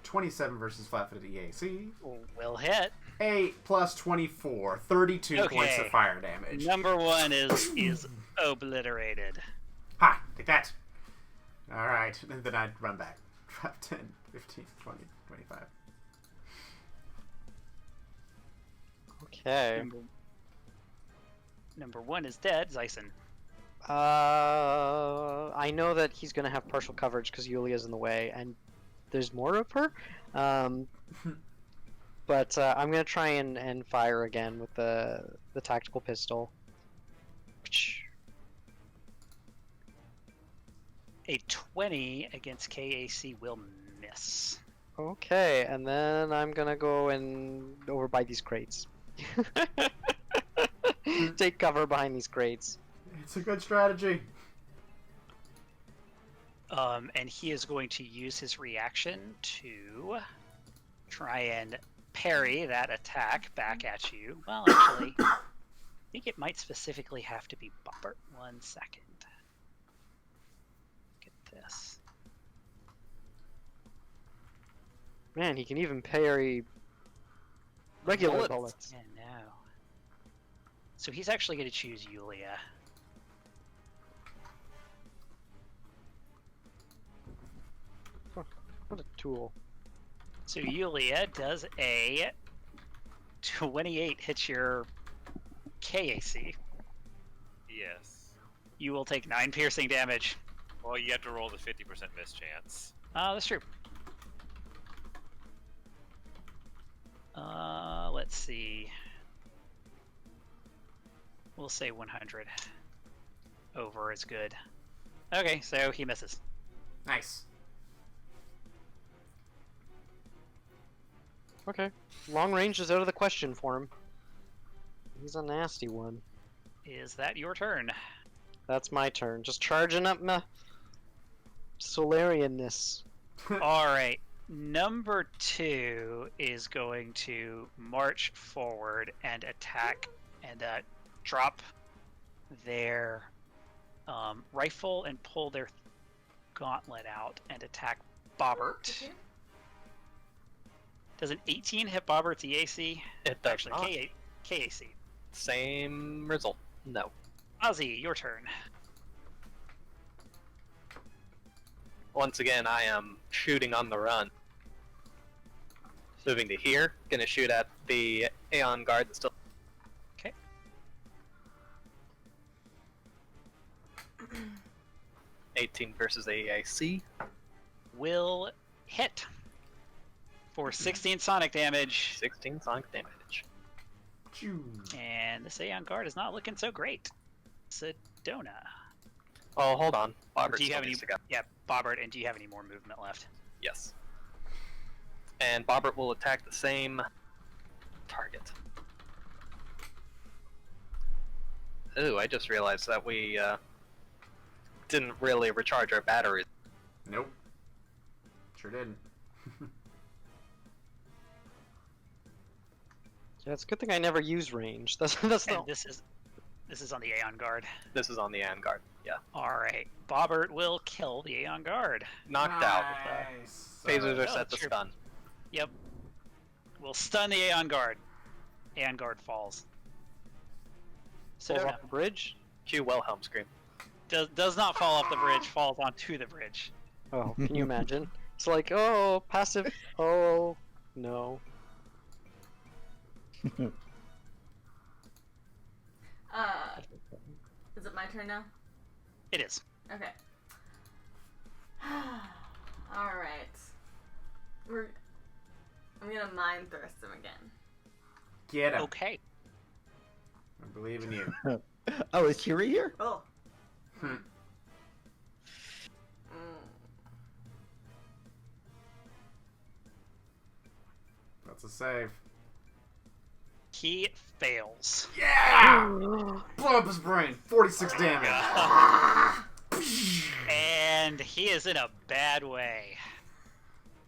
27 versus flat-footed EAC. Will hit. 8 plus 24. 32 points of fire damage. Number 1 is obliterated. Ha! Take that! Alright, and then I'd run back. 10, 15, 20, 25. Okay. Number 1 is dead, Zyson. I know that he's gonna have partial coverage because Yulia's in the way, and there's more of her. But I'm gonna try and fire again with the tactical pistol. A 20 against KAC will miss. Okay, and then I'm gonna go and over by these crates. Take cover behind these crates. It's a good strategy. And he is going to use his reaction to try and parry that attack back at you. Well, actually, I think it might specifically have to be Bobbert. 1 second. Look at this. Man, he can even parry regular bullets. Yeah, no. So he's actually going to choose Yulia. What a tool. So Yulia does a 28 hit your KAC. Yes. You will take 9 piercing damage. Well, you have to roll the 50% miss chance. That's true. Let's see. We'll say 100. Over is good. Okay, so he misses. Nice. Okay. Long range is out of the question for him. He's a nasty one. Is that your turn? That's my turn. Just charging up my Solarianness. Alright. Number 2 is going to march forward and attack and drop their rifle and pull their gauntlet out and attack Bobbert. Does an 18 hit Bobbert's EAC? It does Actually, not. KAC. Same result. No. Ozzy, your turn. Once again, I am shooting on the run. Moving to here, gonna shoot at the Aeon guard that's still. Okay. 18 versus AAC. Will hit for 16 sonic damage. 16 sonic damage. And this Aeon guard is not looking so great. Sedona. Oh, hold on. Bobbert Do you still have any? needs to go. Yeah, Bobbert. And do you have any more movement left? Yes. And Bobbert will attack the same target. Ooh, I just realized that we didn't really recharge our batteries. Nope. Sure didn't. Yeah, it's a good thing I never use range. That's And not. this is on the Aeon guard. This is on the Aeon guard. Yeah. All right, Bobbert will kill the Aeon guard. Knocked out. Nice. Phasers are Oh, set to sure. stun. Yep. Will stun the Aeon guard. Aeon guard falls. Falls Sedona off the bridge. Cue Wilhelm scream. does not fall off the bridge. Falls onto the bridge. Oh, can you imagine? It's like, oh, passive. Oh, no. Is it my turn now? It is. Okay. Alright. I'm gonna mind thrust him again. Get him. Okay. I believe in you. Oh, is Kiri here? Oh. Hmm. That's a save. He fails. Yeah! Blow up his brain. 46 damage. And he is in a bad way.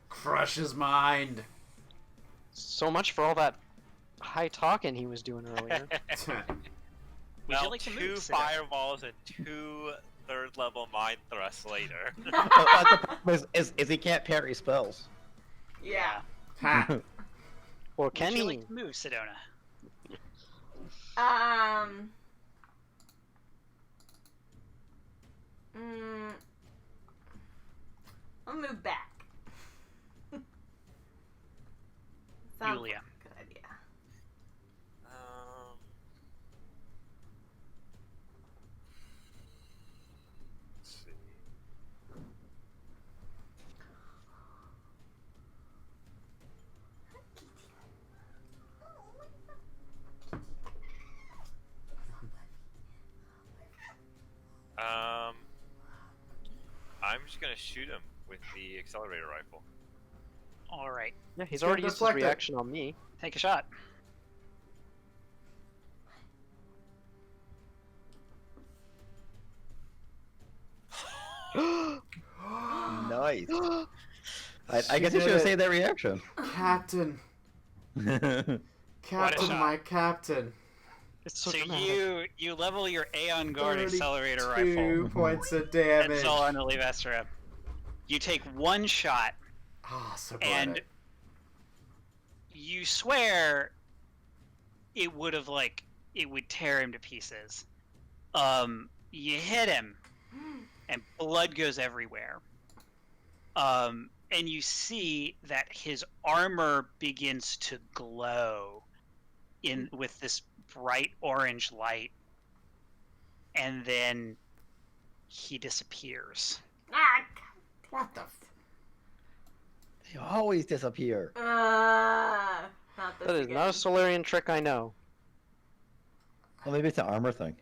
Crush his mind. So much for all that high talking he was doing earlier. Would Well, you like to two move? Sidona? fireballs and 2 third-level mind thrusts later. The problem is he can't parry spells. Yeah. Ha. Or can Would you he? like to move, Sedona? I'll move back. Sounds Yulia. like a good idea. Let's see. I'm just gonna shoot him with the accelerator rifle. All right, Yeah, he's Can't already used his deflect it. reaction on me. take a shot. Nice. I She guess you did should have it. saved that reaction. Captain. Captain, shot. my captain. It's so So dramatic. you level your Aeon Guard accelerator 32 rifle. points of damage. That's all on the Levestra. You take one shot, Ah, so and poetic. you swear it would have it would tear him to pieces. You hit him, and blood goes everywhere. And you see that his armor begins to glow with this bright orange light, and then he disappears. Ah, What the? They always disappear. not this That is again. not a Solarian trick I know. Well, maybe it's an armor thing.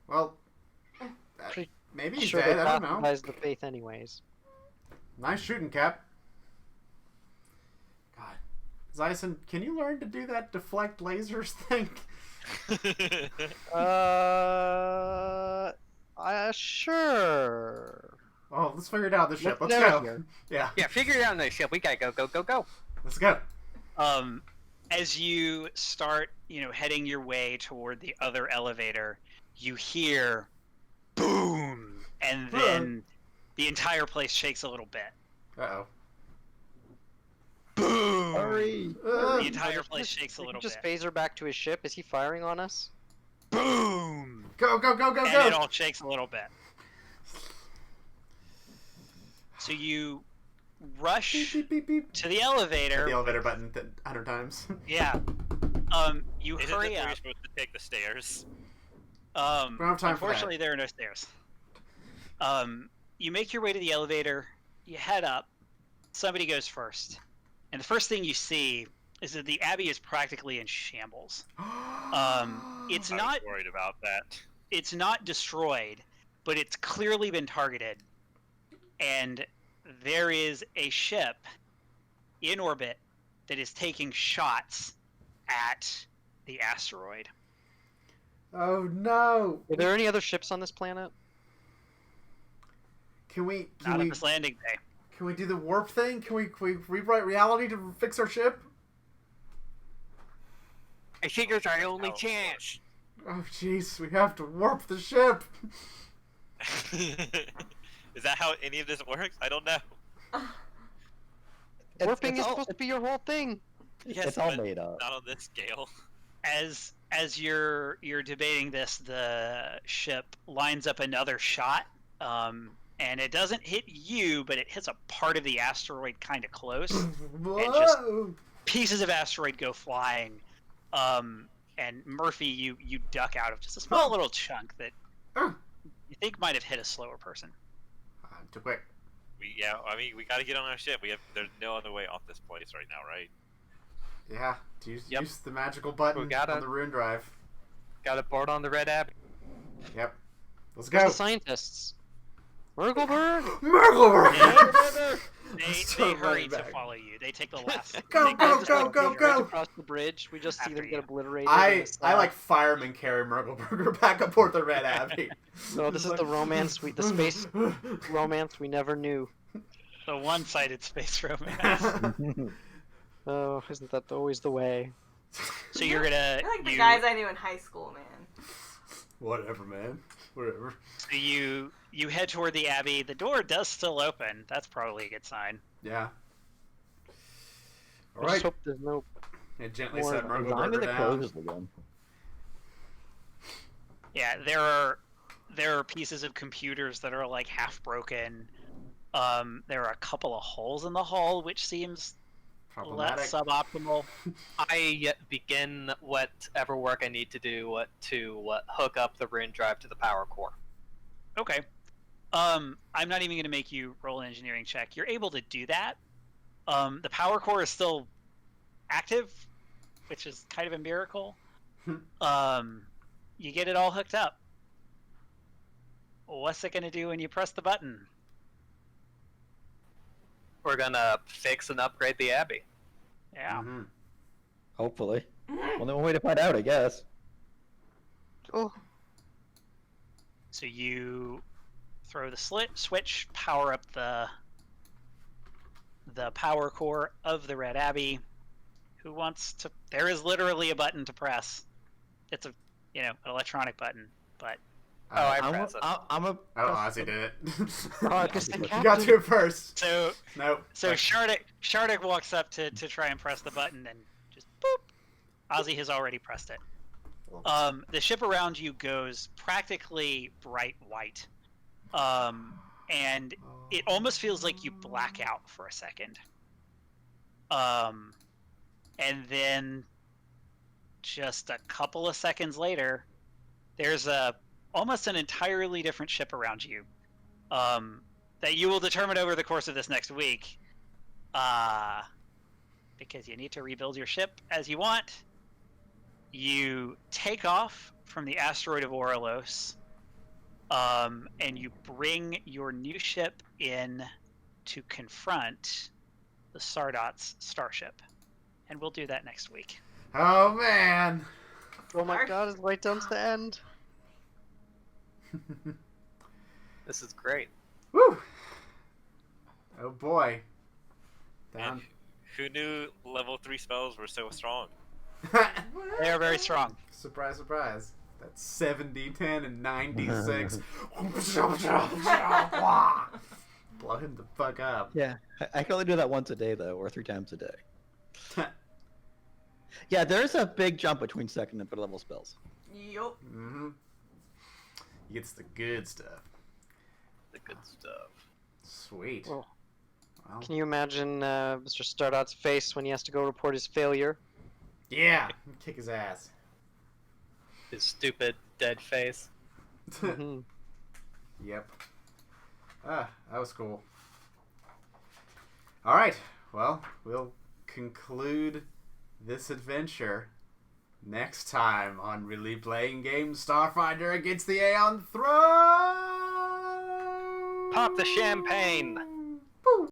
Well, Pretty maybe he's sure dead. they I don't know. baptized the faith anyways. Nice shooting, Cap. God, Zyson, can you learn to do that deflect lasers thing? Sure. Oh, let's figure it out on the ship. Look Let's down go. here. Yeah, Yeah, figure it out on the ship. We gotta go. let's go. As you start, heading your way toward the other elevator, you hear boom, and then the entire place shakes a little bit. Uh-oh. Boom! Hurry! The entire place shakes a We little can just bit. phaser back to his ship. Is he firing on us? Boom! Go, go, go, go, And go! it all shakes a little bit. So you rush Beep, beep, beep, beep. to the elevator. The elevator button 100 times. Yeah. You Isn't hurry it that up. you're supposed to take the stairs? don't have time for that. Unfortunately, there are no stairs. You make your way to the elevator. You head up. Somebody goes first, and the first thing you see is that the Abbey is practically in shambles. It's I was not. worried about that. It's not destroyed, but it's clearly been targeted, and there is a ship in orbit that is taking shots at the asteroid. Oh no! Are there any other ships on this planet? Can we Not at this landing bay. can we do the warp thing? Can we rewrite reality to fix our ship? I think it's our only Oh, chance. Oh jeez, we have to warp the ship. Is that how any of this works? I don't know. Warping it's is all- supposed to be your whole thing. Yes, It's all but made up. Not on this scale. as you're debating this, the ship lines up another shot, and it doesn't hit you, but it hits a part of the asteroid kind of close. Whoa! Pieces of asteroid go flying, and Murphy, you duck out of just a small little chunk that Oh. you think might have hit a slower person. Too quick. We got to get on our ship. There's no other way off this place right now, right? Yeah, use Yep. use the magical button We gotta- on the Rune Drive. Got a board on the Red Abbey. Yep. Let's Where's go. the scientists? Murgleberg? Murgleberg! They Start hurry running to back. follow you. They take the last. Go, they go, just, go, like, go, leave go. right Across the bridge. We just see After them you. get obliterated. I like firemen carry Murgleberger back aboard the Red Abbey. No, this is the romance the space romance we never knew. the one-sided space romance. Oh, isn't that always the way? So you're gonna They're like the guys I knew in high school, man. Whatever, man. Whatever. so you head toward the abbey. The door does still open. That's probably a good sign. Yeah. All I just right. hope there's no And gently more set Murgle design Burger that down. closes again. Yeah, there are pieces of computers that are like half broken. There are a couple of holes in the hull, which seems Problematic. less suboptimal. I begin whatever work I need to do to hook up the Rune Drive to the power core. Okay. I'm not even going to make you roll an engineering check. You're able to do that. The power core is still active, which is kind of a miracle. You get it all hooked up. What's it going to do when you press the button? We're gonna fix and upgrade the abbey. Yeah. Mhm. Hopefully. Well, then one way to find out, I guess. Oh, So you throw the switch, power up the power core of the Red Abbey. Who wants to? There is literally a button to press. It's a an electronic button, but I I'm press it. I'm a. Oh, Ozzy did it. I guess you got to it first. so Nope. Shardik walks up to try and press the button and just boop. Ozzy has already pressed it. The ship around you goes practically bright white, and it almost feels like you black out for a second. And then just a couple of seconds later, there's almost an entirely different ship around you, that you will determine over the course of this next week, because you need to rebuild your ship as you want. You take off from the asteroid of Orelos, and you bring your new ship in to confront the Sardot's starship. And we'll do that next week. Oh man. oh my god, it's right down to the end. This is great. Woo. Oh boy. Down. And who knew level 3 spells were so strong? They are very strong. Surprise, surprise. That's 70, 10, and 96. Blow him the fuck up. Yeah, I can only do that once a day though, or 3 times a day. Yeah, there's a big jump between second and third level spells. Yup. Mm-hmm. He gets the good stuff. The good stuff. Sweet. Well, Well, Can you imagine Mr. Stardot's face when he has to go report his failure? yeah. Kick his ass. His stupid dead face. Mhm. Yep. Ah, that was cool. Alright, well, we'll conclude this adventure next time on Really Playing Games Starfinder against the Aeon Throne! Pop the champagne!